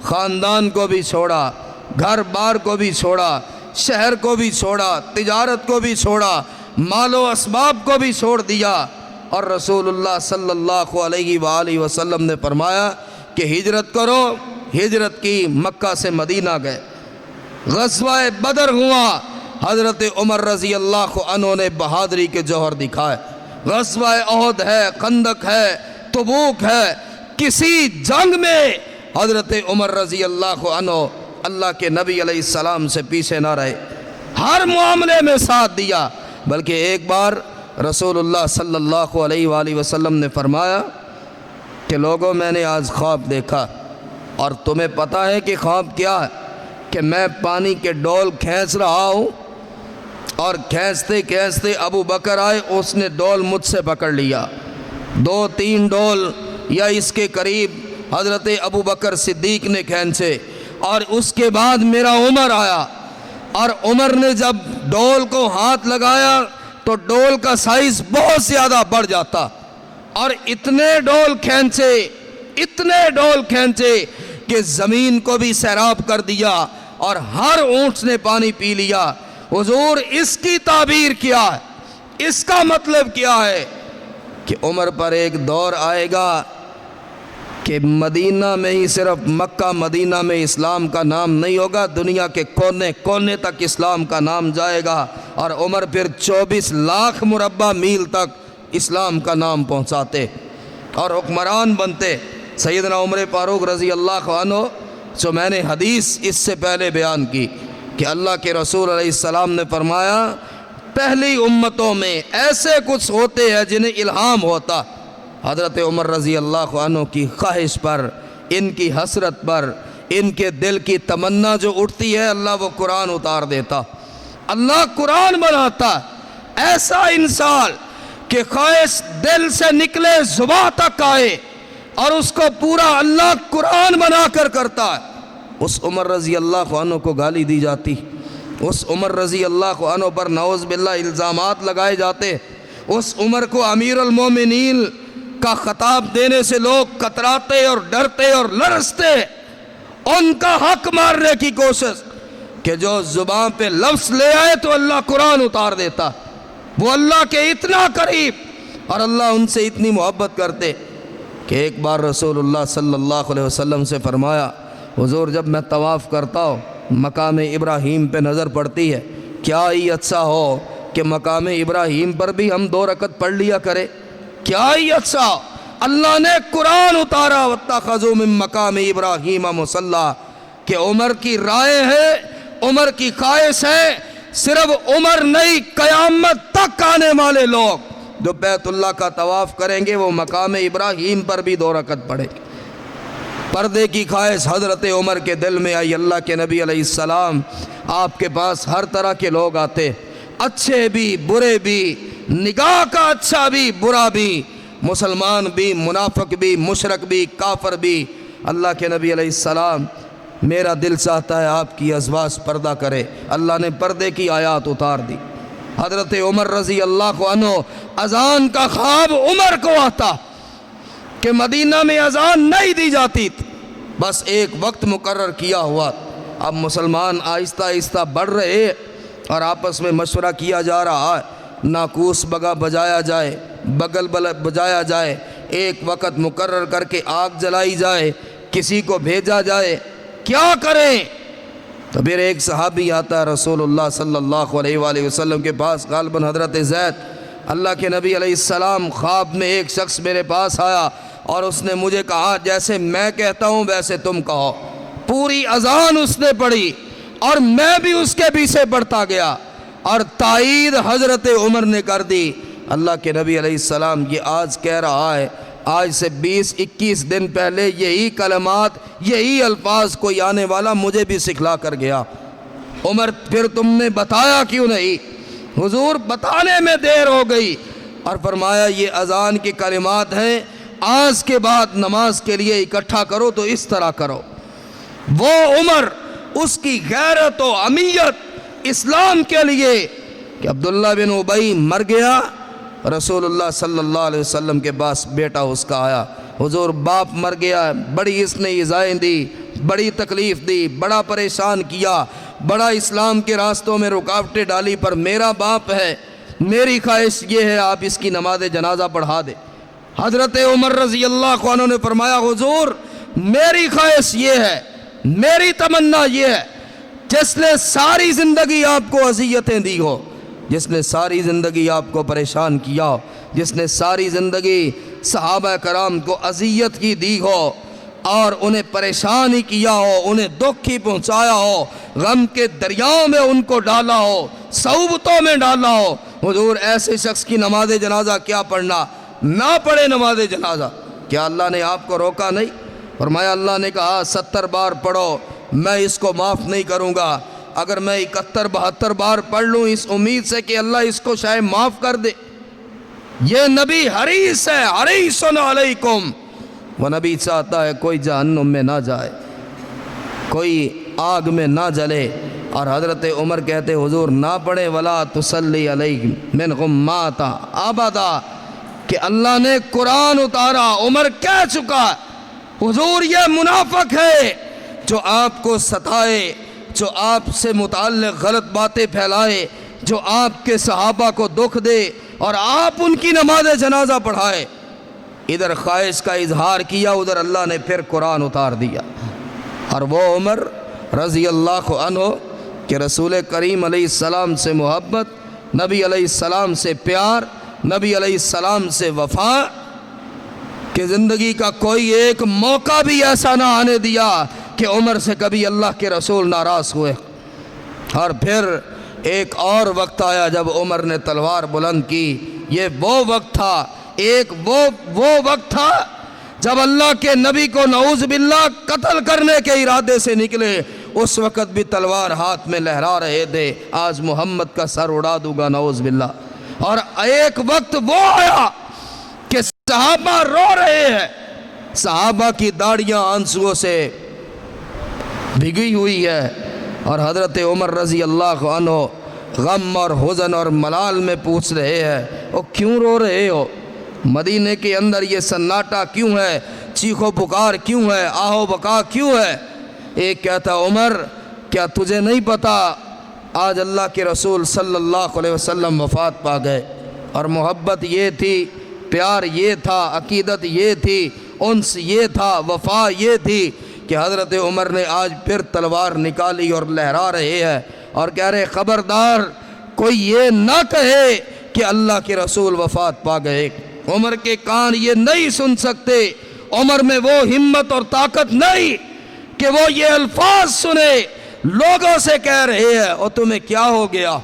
خاندان کو بھی چھوڑا، گھر بار کو بھی چھوڑا، شہر کو بھی چھوڑا، تجارت کو بھی چھوڑا، مال و اسباب کو بھی چھوڑ دیا، اور رسول اللہ صلی اللہ علیہ وآلہ وسلم نے فرمایا کہ ہجرت کرو۔ ہجرت کی، مکہ سے مدینہ گئے، غزوہ بدر ہوا، حضرت عمر رضی اللہ عنہ نے بہادری کے جوہر دکھائے۔ غزوہ احد ہے، خندق ہے، تبوک ہے، کسی جنگ میں حضرت عمر رضی اللہ عنہ اللہ کے نبی علیہ السلام سے پیچھے نہ رہے، ہر معاملے میں ساتھ دیا۔ بلکہ ایک بار رسول اللہ صلی اللہ علیہ وآلہ وسلم نے فرمایا کہ لوگوں میں نے آج خواب دیکھا، اور تمہیں پتہ ہے کہ خواب کیا ہے؟ کہ میں پانی کے ڈول کھینچ رہا ہوں، اور کھینچتے کھینچتے ابو بکر آئے، اس نے ڈول مجھ سے پکڑ لیا، 2-3 ڈول یا اس کے قریب حضرت ابو بکر صدیق نے کھینچے، اور اس کے بعد میرا عمر آیا، اور عمر نے جب ڈول کو ہاتھ لگایا تو ڈول کا سائز بہت زیادہ بڑھ جاتا، اور اتنے ڈول کھینچے کہ زمین کو بھی سیراب کر دیا، اور ہر اونٹ نے پانی پی لیا۔ حضور اس کی تعبیر کیا ہے؟ اس کا مطلب کیا ہے؟ کہ عمر پر ایک دور آئے گا کہ مدینہ میں ہی، صرف مکہ مدینہ میں اسلام کا نام نہیں ہوگا، دنیا کے کونے کونے تک اسلام کا نام جائے گا، اور عمر پھر 24 لاکھ مربع میل تک اسلام کا نام پہنچاتے اور حکمران بنتے۔ سیدنا عمر فاروق رضی اللہ عنہ، جو میں نے حدیث اس سے پہلے بیان کی کہ اللہ کے رسول علیہ السلام نے فرمایا پہلی امتوں میں ایسے کچھ ہوتے ہیں جنہیں الہام ہوتا، حضرت عمر رضی اللہ عنہ کی خواہش پر، ان کی حسرت پر، ان کے دل کی تمنا جو اٹھتی ہے، اللہ وہ قرآن اتار دیتا، اللہ قرآن بناتا۔ ایسا انسان کہ خواہش دل سے نکلے زباں تک آئے اور اس کو پورا اللہ قرآن بنا کر کرتا ہے، اس عمر رضی اللہ عنہ کو گالی دی جاتی، اس عمر رضی اللہ عنہ پر نعوذ باللہ الزامات لگائے جاتے، اس عمر کو امیر المومنین کا خطاب دینے سے لوگ کتراتے اور ڈرتے اور لرزتے، ان کا حق مارنے کی کوشش کہ جو زبان پہ لفظ لے آئے تو اللہ قرآن اتار دیتا، وہ اللہ کے اتنا قریب اور اللہ ان سے اتنی محبت کرتے کہ ایک بار رسول اللہ صلی اللہ علیہ وسلم سے فرمایا حضور جب میں طواف کرتا ہوں مقام ابراہیم پہ نظر پڑتی ہے، کیا ہی اچھا ہو کہ مقام ابراہیم پر بھی ہم 2 رکعت پڑھ لیا کرے؟ کیا ہی اچھا، اللہ نے قرآن اتارا وَاتَّخَذُوا مِن مَقَامِ ابراہیم مُصَلَّى کہ عمر کی رائے ہے، عمر کی خواہش ہے، صرف عمر نہیں قیامت تک آنے والے لوگ جو بیت اللہ کا طواف کریں گے وہ مقام ابراہیم پر بھی 2 رکعت پڑھیں گے۔ پردے کی خواہش حضرت عمر کے دل میں آئی۔ اللہ کے نبی علیہ السلام آپ کے پاس ہر طرح کے لوگ آتے، اچھے بھی برے بھی، نگاہ کا اچھا بھی برا بھی، مسلمان بھی منافق بھی مشرک بھی کافر بھی۔ اللہ کے نبی علیہ السلام میرا دل چاہتا ہے آپ کی ازواج پردہ کرے۔ اللہ نے پردے کی آیات اتار دی۔ حضرت عمر رضی اللہ عنہ اذان کا خواب عمر کو آتا کہ مدینہ میں اذان نہیں دی جاتی تھی، بس ایک وقت مقرر کیا ہوا۔ اب مسلمان آہستہ آہستہ بڑھ رہے اور آپس میں مشورہ کیا جا رہا ہے، ناقوس بگا بجایا جائے، بغل بجایا جائے، ایک وقت مقرر کر کے آگ جلائی جائے، کسی کو بھیجا جائے، کیا کریں؟ تو پھر ایک صحابی آتا ہے رسول اللہ صلی اللہ علیہ وآلہ وسلم کے پاس، غالباً حضرت زید۔ اللہ کے نبی علیہ السلام خواب میں ایک شخص میرے پاس آیا اور اس نے مجھے کہا جیسے میں کہتا ہوں ویسے تم کہو۔ پوری اذان اس نے پڑھی اور میں بھی اس کے پیچھے پڑھتا گیا اور تائید حضرت عمر نے کر دی۔ اللہ کے نبی علیہ السلام یہ آج کہہ رہا ہے، آج سے 20-21 دن پہلے یہی کلمات یہی الفاظ کوئی آنے والا مجھے بھی سکھلا کر گیا۔ عمر پھر تم نے بتایا کیوں نہیں؟ حضور بتانے میں دیر ہو گئی، اور فرمایا یہ اذان کے کلمات ہیں، آج کے بعد نماز کے لیے اکٹھا کرو تو اس طرح کرو۔ وہ عمر، اس کی غیرت و امیت اسلام کے لیے کہ عبداللہ بن ابی مر گیا، رسول اللہ صلی اللہ علیہ وسلم کے پاس بیٹا اس کا آیا، حضور باپ مر گیا، بڑی اس نے ایذائیں دی، بڑی تکلیف دی، بڑا پریشان کیا، بڑا اسلام کے راستوں میں رکاوٹیں ڈالی، پر میرا باپ ہے، میری خواہش یہ ہے آپ اس کی نماز جنازہ پڑھا دے۔ حضرت عمر رضی اللہ عنہ نے فرمایا حضور میری خواہش یہ ہے، میری تمنا یہ ہے، جس نے ساری زندگی آپ کو اذیتیں دی ہو، جس نے ساری زندگی آپ کو پریشان کیا ہو، جس نے ساری زندگی صحابہ کرام کو اذیت کی دی ہو اور انہیں پریشان ہی کیا ہو، انہیں دکھ ہی پہنچایا ہو، غم کے دریاؤں میں ان کو ڈالا ہو، صعوبتوں میں ڈالا ہو، حضور ایسے شخص کی نماز جنازہ کیا پڑھنا؟ نہ پڑھے نماز جنازہ۔ کیا اللہ نے آپ کو روکا نہیں؟ فرمایا اللہ نے کہا 70 بار پڑھو، میں اس کو معاف نہیں کروں گا۔ اگر میں 71-72 بار پڑھ لوں اس امید سے کہ اللہ اس کو شاید معاف کر دے۔ یہ نبی حریص ہے، حریص علیکم۔ وہ نبی چاہتا ہے کوئی جہنم میں نہ جائے، کوئی آگ میں نہ جلے، اور حضرت عمر کہتے حضور نہ پڑھے ولا تصلی علیہم منہم مات ابدا، کہ اللہ نے قرآن اتارا، عمر کہہ چکا حضور یہ منافق ہے جو آپ کو ستائے، جو آپ سے متعلق غلط باتیں پھیلائے، جو آپ کے صحابہ کو دکھ دے اور آپ ان کی نماز جنازہ پڑھائے۔ ادھر خواہش کا اظہار کیا، ادھر اللہ نے پھر قرآن اتار دیا۔ اور وہ عمر رضی اللہ عنہ کہ رسول کریم علیہ السلام سے محبت، نبی علیہ السلام سے پیار، نبی علیہ السلام سے وفا، کہ زندگی کا کوئی ایک موقع بھی ایسا نہ آنے دیا کہ عمر سے کبھی اللہ کے رسول ناراض ہوئے۔ اور پھر ایک اور وقت آیا جب عمر نے تلوار بلند کی، یہ وہ وقت تھا، ایک وہ وقت تھا جب اللہ کے نبی کو نعوذ باللہ قتل کرنے کے ارادے سے نکلے، اس وقت بھی تلوار ہاتھ میں لہرا رہے تھے، آج محمد کا سر اڑا دوں گا نعوذ باللہ۔ اور ایک وقت وہ آیا کہ صحابہ رو رہے ہیں، صحابہ کی داڑیاں آنسوؤں سے بھیگی ہوئی ہے، اور حضرت عمر رضی اللہ عنہ غم اور حزن اور ملال میں پوچھ رہے ہیں وہ کیوں رو رہے ہو؟ مدینے کے اندر یہ سناٹا کیوں ہے؟ چیخ و پکار کیوں ہے؟ آہ و بکا کیوں ہے؟ ایک کہتا عمر کیا تجھے نہیں پتا آج اللہ کے رسول صلی اللہ علیہ وسلم وفات پا گئے، اور محبت یہ تھی، پیار یہ تھا، عقیدت یہ تھی، انس یہ تھا، وفا یہ تھی کہ حضرت عمر نے آج پھر تلوار نکالی اور لہرا رہے ہیں اور کہہ رہے خبردار کوئی یہ نہ کہے کہ اللہ کے رسول وفات پا گئے۔ عمر کے کان یہ نہیں سن سکتے، عمر میں وہ ہمت اور طاقت نہیں کہ وہ یہ الفاظ سنے، لوگوں سے کہہ رہے ہیں اور تمہیں کیا ہو گیا،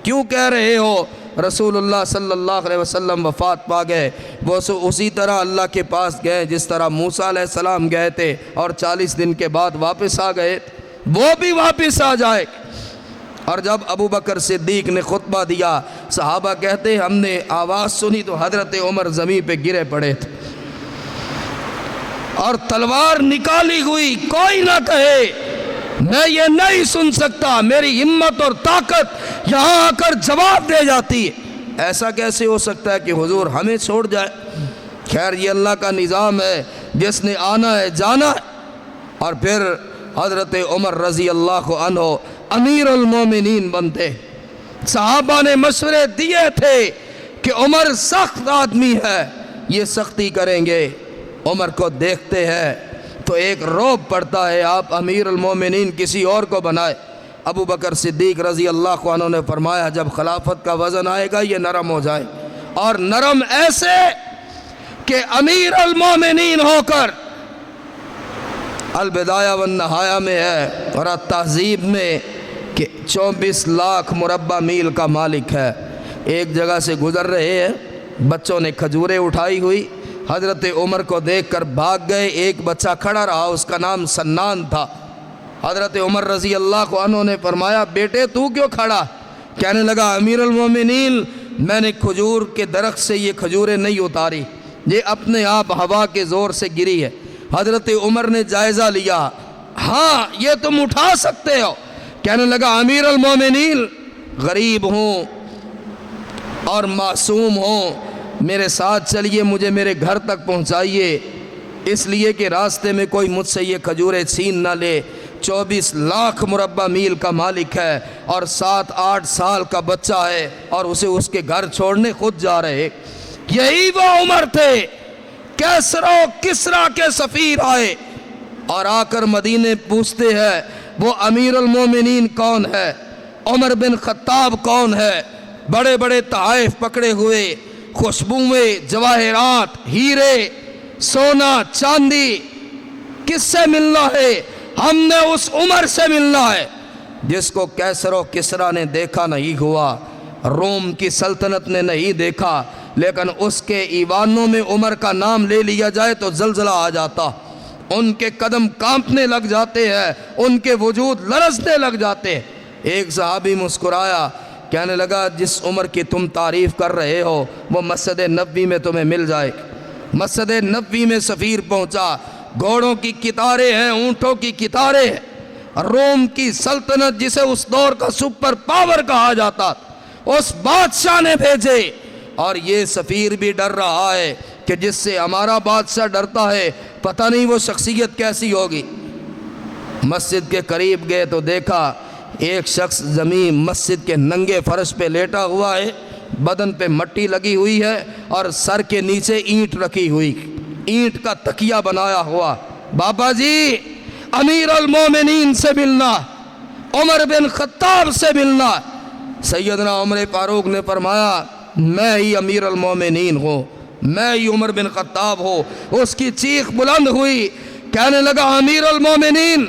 کیوں کہہ رہے ہو؟ رسول اللہ صلی اللہ علیہ وسلم وفات پا گئے، وہ اسی طرح اللہ کے پاس گئے جس طرح موسیٰ علیہ السلام گئے تھے اور 40 دن کے بعد واپس آ گئے، وہ بھی واپس آ جائے۔ اور جب ابو بکر صدیق نے خطبہ دیا، صحابہ کہتے ہم نے آواز سنی تو حضرت عمر زمین پہ گرے پڑے تھے اور تلوار نکالی ہوئی، کوئی نہ کہے میں یہ نہیں سن سکتا، میری ہمت اور طاقت یہاں آ کر جواب دے جاتی ہے۔ ایسا کیسے ہو سکتا ہے کہ حضور ہمیں چھوڑ جائے؟ خیر یہ اللہ کا نظام ہے، جس نے آنا ہے جانا ہے۔ اور پھر حضرت عمر رضی اللہ عنہ امیر المومنین بنتے۔ صحابہ نے مشورے دیے تھے کہ عمر سخت آدمی ہے، یہ سختی کریں گے۔ عمر کو دیکھتے ہیں تو ایک روب پڑتا ہے، آپ امیر المومنین کسی اور کو بنائے۔ ابو بکر صدیق رضی اللہ عنہ نے فرمایا جب خلافت کا وزن آئے گا یہ نرم ہو جائے، اور نرم ایسے کہ امیر المومنین ہو کر، البدایہ والنہایہ میں ہے اور التہذیب میں، کہ 24 لاکھ مربع میل کا مالک ہے۔ ایک جگہ سے گزر رہے ہیں، بچوں نے کھجوریں اٹھائی ہوئی، حضرت عمر کو دیکھ کر بھاگ گئے، ایک بچہ کھڑا رہا، اس کا نام سنان تھا۔ حضرت عمر رضی اللہ عنہ نے فرمایا بیٹے تو کیوں کھڑا؟ کہنے لگا امیر المومنین میں نے کھجور کے درخت سے یہ کھجوریں نہیں اتاری، یہ اپنے آپ ہوا کے زور سے گری ہے۔ حضرت عمر نے جائزہ لیا، ہاں یہ تم اٹھا سکتے ہو۔ کہنے لگا امیر المومنین غریب ہوں اور معصوم ہوں، میرے ساتھ چلیے، مجھے میرے گھر تک پہنچائیے، اس لیے کہ راستے میں کوئی مجھ سے یہ کھجوریں چھین نہ لے۔ 24 لاکھ مربع میل کا مالک ہے اور 7-8 سال کا بچہ ہے اور اسے اس کے گھر چھوڑنے خود جا رہے۔ یہی وہ عمر تھے۔ کیسر و کسریٰ کے سفیر آئے اور آ کر مدینے پوچھتے ہیں وہ امیر المومنین کون ہے، عمر بن خطاب کون ہے؟ بڑے بڑے تحائف پکڑے ہوئے، خوشبوئیں، جواہرات، ہیرے، سونا، چاندی، کس سے ملنا ہے؟ ہم نے اس عمر سے ملنا ہے جس کو کیسر و کسریٰ نے دیکھا نہیں ہوا، روم کی سلطنت نے نہیں دیکھا، لیکن اس کے ایوانوں میں عمر کا نام لے لیا جائے تو زلزلہ آ جاتا، ان کے قدم کانپنے لگ جاتے ہیں، ان کے وجود لرزنے لگ جاتے۔ ایک صحابی مسکرایا، کہنے لگا جس عمر کی تم تعریف کر رہے ہو وہ مسجد نبوی میں تمہیں مل جائے۔ مسجد نبوی میں سفیر پہنچا، گھوڑوں کی قطاریں ہیں، اونٹوں کی قطاریں ہیں، روم کی سلطنت جسے اس دور کا سپر پاور کہا جاتا اس بادشاہ نے بھیجے، اور یہ سفیر بھی ڈر رہا ہے کہ جس سے ہمارا بادشاہ ڈرتا ہے پتہ نہیں وہ شخصیت کیسی ہوگی۔ مسجد کے قریب گئے تو دیکھا ایک شخص زمین مسجد کے ننگے فرش پہ لیٹا ہوا ہے، بدن پہ مٹی لگی ہوئی ہے اور سر کے نیچے اینٹ رکھی ہوئی، اینٹ کا تکیہ بنایا ہوا۔ بابا جی امیر المومنین سے ملنا، عمر بن خطاب سے ملنا۔ سیدنا عمر فاروق نے فرمایا میں ہی امیر المومنین ہوں، میں ہی عمر بن خطاب ہوں۔ اس کی چیخ بلند ہوئی، کہنے لگا امیر المومنین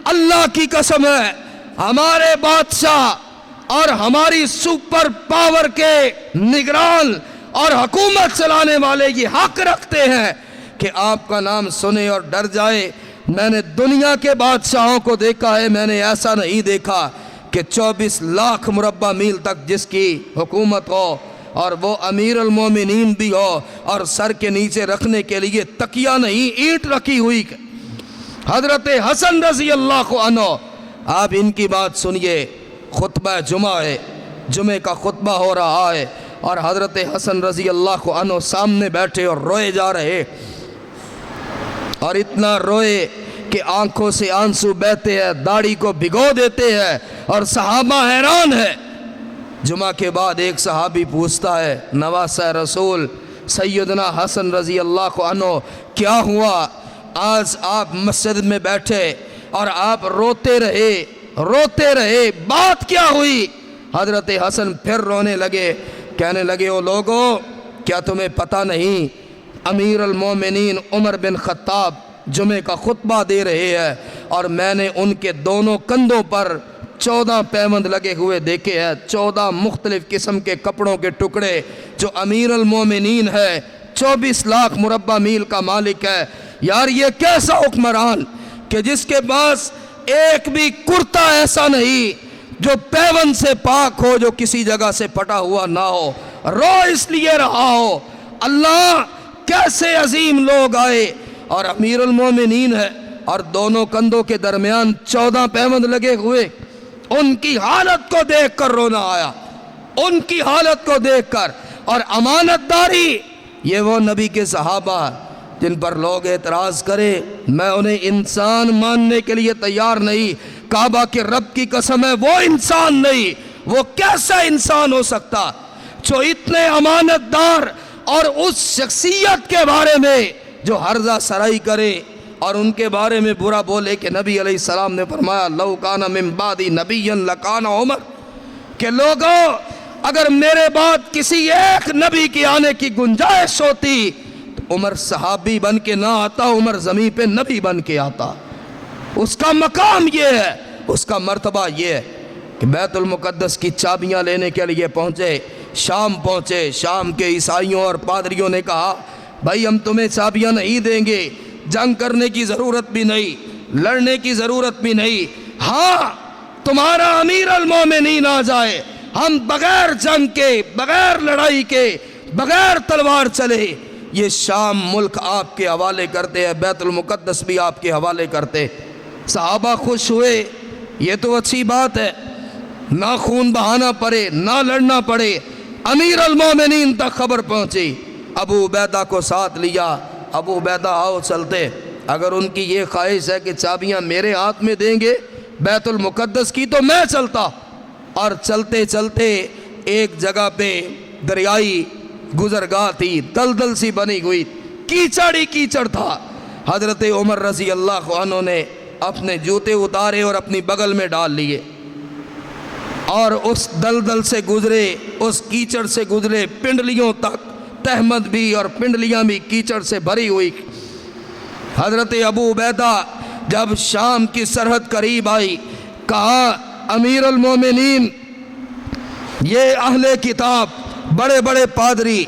اللہ کی قسم ہے ہمارے بادشاہ اور ہماری سپر پاور کے نگران اور حکومت چلانے والے یہ حق رکھتے ہیں کہ آپ کا نام سنے اور ڈر جائے۔ میں نے دنیا کے بادشاہوں کو دیکھا ہے، میں نے ایسا نہیں دیکھا کہ 24 لاکھ مربع میل تک جس کی حکومت ہو اور وہ امیر المومنین بھی ہو اور سر کے نیچے رکھنے کے لیے تکیہ نہیں اینٹ رکھی ہوئی۔ حضرت حسن رضی اللہ عنہ، آپ ان کی بات سنیے، خطبہ جمعہ ہے، جمعہ کا خطبہ ہو رہا ہے اور حضرت حسن رضی اللہ عنہ سامنے بیٹھے اور روئے جا رہے، اور اتنا روئے کہ آنکھوں سے آنسو بہتے ہیں، داڑھی کو بھگو دیتے ہیں اور صحابہ حیران ہے۔ جمعہ کے بعد ایک صحابی پوچھتا ہے نواسہ رسول سیدنا حسن رضی اللہ عنہ کیا ہوا؟ آج آپ مسجد میں بیٹھے اور آپ روتے رہے، بات کیا ہوئی؟ حضرت حسن پھر رونے لگے، کہنے لگے او لوگو، کیا تمہیں پتہ نہیں امیر المومنین عمر بن خطاب جمعے کا خطبہ دے رہے ہیں اور میں نے ان کے دونوں کندھوں پر 14 پیوند لگے ہوئے دیکھے ہیں، 14 مختلف قسم کے کپڑوں کے ٹکڑے، جو امیر المومنین ہے 24 لاکھ مربع میل کا مالک ہے۔ یار یہ کیسا حکمران کہ جس کے پاس ایک بھی کرتا ایسا نہیں جو پیوند سے پاک ہو، جو کسی جگہ سے پٹا ہوا نہ ہو، رو اس لیے رہا ہو اللہ کیسے عظیم لوگ آئے اور امیر المومنین ہے اور دونوں کندھوں کے درمیان 14 پیوند لگے ہوئے۔ ان کی حالت کو دیکھ کر رونا آیا، ان کی حالت کو دیکھ کر۔ اور امانت داری، یہ وہ نبی کے صحابہ جن پر لوگ اعتراض کرے، میں انہیں انسان ماننے کے لیے تیار نہیں۔ کعبہ کے رب کی قسم ہے وہ انسان نہیں، وہ کیسا انسان ہو سکتا جو اتنے امانت دار اور اس شخصیت کے بارے میں جو ہرزہ سرائی کرے اور ان کے بارے میں برا بولے کہ نبی علیہ السلام نے فرمایا لو کان من بعدی نبی لکان عمر، کہ لوگوں اگر میرے بعد کسی ایک نبی کی آنے کی گنجائش ہوتی تو عمر صحابی بن کے نہ آتا، عمر زمین پہ نبی بن کے آتا۔ اس کا مقام یہ ہے، اس کا مرتبہ یہ ہے کہ بیت المقدس کی چابیاں لینے کے لیے پہنچے، شام پہنچے، شام کے عیسائیوں اور پادریوں نے کہا بھائی ہم تمہیں چابیاں نہیں دیں گے، جنگ کرنے کی ضرورت بھی نہیں، لڑنے کی ضرورت بھی نہیں، ہاں تمہارا امیر المومنین آ جائے، ہم بغیر جنگ کے، بغیر لڑائی کے، بغیر تلوار چلے یہ شام ملک آپ کے حوالے کرتے ہیں، بیت المقدس بھی آپ کے حوالے کرتے۔ صحابہ خوش ہوئے، یہ تو اچھی بات ہے، نہ خون بہانا پڑے، نہ لڑنا پڑے۔ امیر المومنین تک خبر پہنچی، ابو عبیدہ کو ساتھ لیا، ابو عبیدہ آؤ چلتے، اگر ان کی یہ خواہش ہے کہ چابیاں میرے ہاتھ میں دیں گے بیت المقدس کی تو میں چلتا۔ اور چلتے چلتے ایک جگہ پہ دریائی گزرگاہ تھی، دلدل سی بنی ہوئی، کیچڑ ہی کیچڑ تھا۔ حضرت عمر رضی اللہ عنہ نے اپنے جوتے اتارے اور اپنی بغل میں ڈال لیے اور اس دلدل سے گزرے، اس کیچڑ سے گزرے پنڈلیوں تک، تہمت بھی اور پنڈلیاں بھی کیچڑ سے بھری ہوئی۔ حضرت ابو عبیدہ جب شام کی سرحد قریب آئی، کہا امیر المومنین یہ اہل کتاب، بڑے بڑے پادری،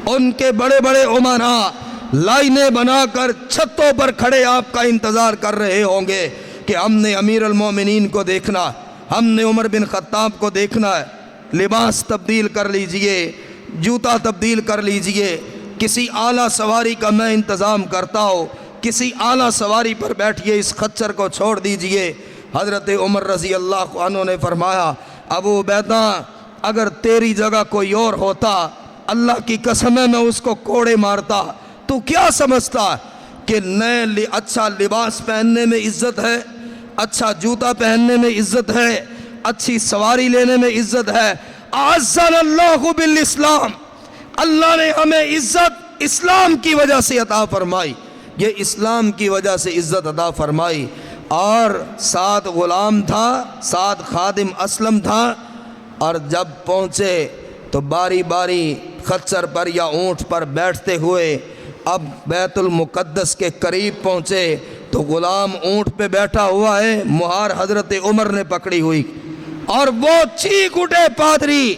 ان کے بڑے بڑے امراء لائنیں بنا کر چھتوں پر کھڑے آپ کا انتظار کر رہے ہوں گے کہ ہم نے امیر المومنین کو دیکھنا، ہم نے عمر بن خطاب کو دیکھنا ہے۔ لباس تبدیل کر لیجئے، جوتا تبدیل کر لیجئے، کسی اعلیٰ سواری کا میں انتظام کرتا ہوں، کسی اعلیٰ سواری پر بیٹھیے، اس خچر کو چھوڑ دیجئے۔ حضرت عمر رضی اللہ عنہ نے فرمایا ابو عبیدہ اگر تیری جگہ کوئی اور ہوتا اللہ کی قسم ہے میں اس کو کوڑے مارتا۔ تو کیا سمجھتا کہ نئے اچھا لباس پہننے میں عزت ہے، اچھا جوتا پہننے میں عزت ہے، اچھی سواری لینے میں عزت ہے؟ اعزنا اللہ بالاسلام، اللہ نے ہمیں عزت اسلام کی وجہ سے عطا فرمائی، یہ اسلام کی وجہ سے عزت عطا فرمائی۔ اور ساتھ غلام تھا، ساتھ خادم اسلم تھا، اور جب پہنچے تو باری باری خچر پر یا اونٹ پر بیٹھتے ہوئے اب بیت المقدس کے قریب پہنچے تو غلام اونٹ پہ بیٹھا ہوا ہے، مہار حضرت عمر نے پکڑی ہوئی، اور وہ چیخ اٹھے پادری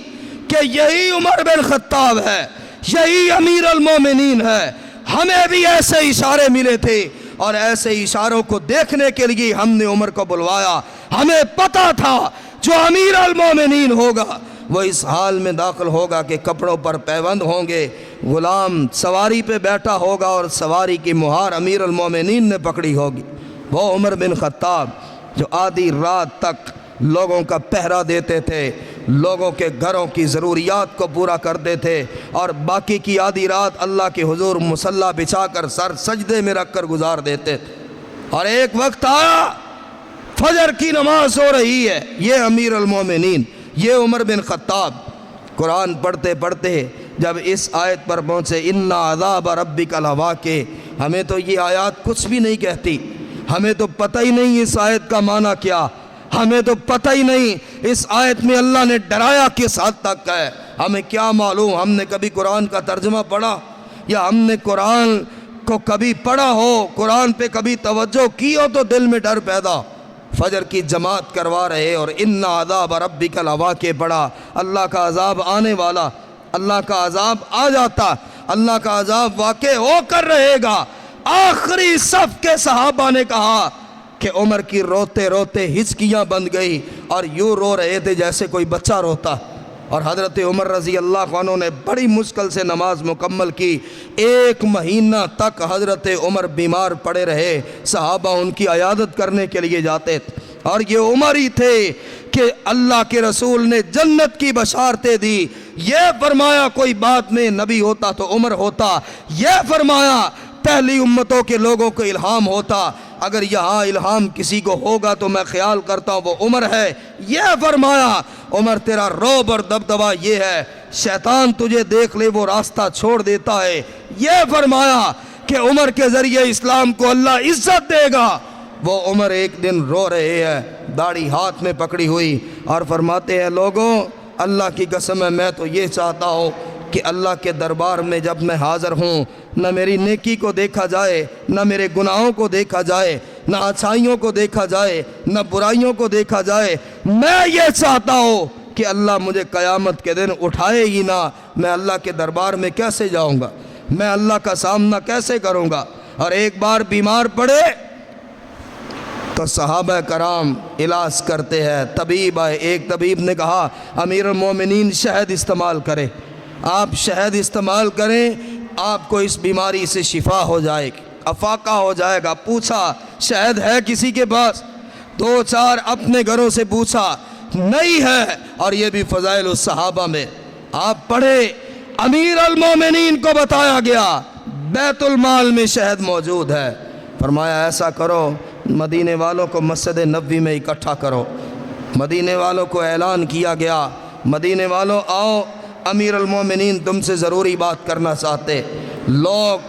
کہ یہی عمر بن خطاب ہے، یہی امیر المومنین ہے، ہمیں بھی ایسے اشارے ملے تھے اور ایسے اشاروں کو دیکھنے کے لیے ہم نے عمر کو بلوایا، ہمیں پتا تھا جو امیر المومنین ہوگا وہ اس حال میں داخل ہوگا کہ کپڑوں پر پیوند ہوں گے، غلام سواری پہ بیٹھا ہوگا اور سواری کی مہار امیر المومنین نے پکڑی ہوگی۔ وہ عمر بن خطاب جو آدھی رات تک لوگوں کا پہرا دیتے تھے، لوگوں کے گھروں کی ضروریات کو پورا کرتے تھے، اور باقی کی آدھی رات اللہ کے حضور مصلی بچھا کر سر سجدے میں رکھ کر گزار دیتے تھے۔ اور ایک وقت آیا فجر کی نماز ہو رہی ہے، یہ امیر المومنین، یہ عمر بن خطاب قرآن پڑھتے پڑھتے جب اس آیت پر پہنچے ان عذاب ربک لواقع، ہمیں تو یہ آیات کچھ بھی نہیں کہتی، ہمیں تو پتہ ہی نہیں اس آیت کا معنی کیا، ہمیں تو پتہ ہی نہیں اس آیت میں اللہ نے ڈرایا کس حد تک ہے، ہمیں کیا معلوم؟ ہم نے کبھی قرآن کا ترجمہ پڑھا یا ہم نے قرآن کو کبھی پڑھا ہو، قرآن پہ کبھی توجہ کی ہو تو دل میں ڈر پیدا۔ فجر کی جماعت کروا رہے اور ان عذاب ربک لواقع پڑھا، اللہ کا عذاب آنے والا، اللہ کا عذاب آ جاتا، اللہ کا عذاب واقع ہو کر رہے گا۔ آخری صف کے صحابہ نے کہا کہ عمر کی روتے روتے ہچکیاں بند گئی اور یوں رو رہے تھے جیسے کوئی بچہ روتا، اور حضرت عمر رضی اللہ عنہ نے بڑی مشکل سے نماز مکمل کی۔ 1 مہینہ تک حضرت عمر بیمار پڑے رہے، صحابہ ان کی عیادت کرنے کے لیے جاتے تھے، اور یہ عمر ہی تھے کہ اللہ کے رسول نے جنت کی بشارتیں دی۔ یہ فرمایا کوئی بعد میں نبی ہوتا تو عمر ہوتا، یہ فرمایا پہلی امتوں کے لوگوں کو الہام ہوتا، اگر یہاں الہام کسی کو ہوگا تو میں خیال کرتا ہوں وہ عمر ہے۔ یہ فرمایا عمر تیرا روب اور دبدبہ یہ ہے، شیطان تجھے دیکھ لے وہ راستہ چھوڑ دیتا ہے۔ یہ فرمایا کہ عمر کے ذریعے اسلام کو اللہ عزت دے گا۔ وہ عمر ایک دن رو رہے ہیں، داڑھی ہاتھ میں پکڑی ہوئی، اور فرماتے ہیں لوگوں اللہ کی قسم ہے میں تو یہ چاہتا ہوں کہ اللہ کے دربار میں جب میں حاضر ہوں نہ میری نیکی کو دیکھا جائے، نہ میرے گناہوں کو دیکھا جائے، نہ اچھائیوں کو دیکھا جائے، نہ برائیوں کو دیکھا جائے۔ میں یہ چاہتا ہوں کہ اللہ مجھے قیامت کے دن اٹھائے ہی نہ، میں اللہ کے دربار میں کیسے جاؤں گا، میں اللہ کا سامنا کیسے کروں گا؟ اور ایک بار بیمار پڑے تو صحابہ کرام علاج کرتے ہیں، طبیب آئے، ایک طبیب نے کہا امیر المومنین شہد استعمال کرے، آپ شہد استعمال کریں، آپ کو اس بیماری سے شفا ہو جائے گی، افاقہ ہو جائے گا۔ پوچھا شہد ہے کسی کے پاس؟ 2-4 اپنے گھروں سے پوچھا، نہیں ہے، اور یہ بھی فضائل الصحابہ میں آپ پڑھے، امیر المومنین کو بتایا گیا بیت المال میں شہد موجود ہے۔ فرمایا ایسا کرو مدینے والوں کو مسجد نبوی میں اکٹھا کرو، مدینے والوں کو اعلان کیا گیا، مدینے والوں آؤ امیر المومنین تم سے ضروری بات کرنا چاہتے۔ لوگ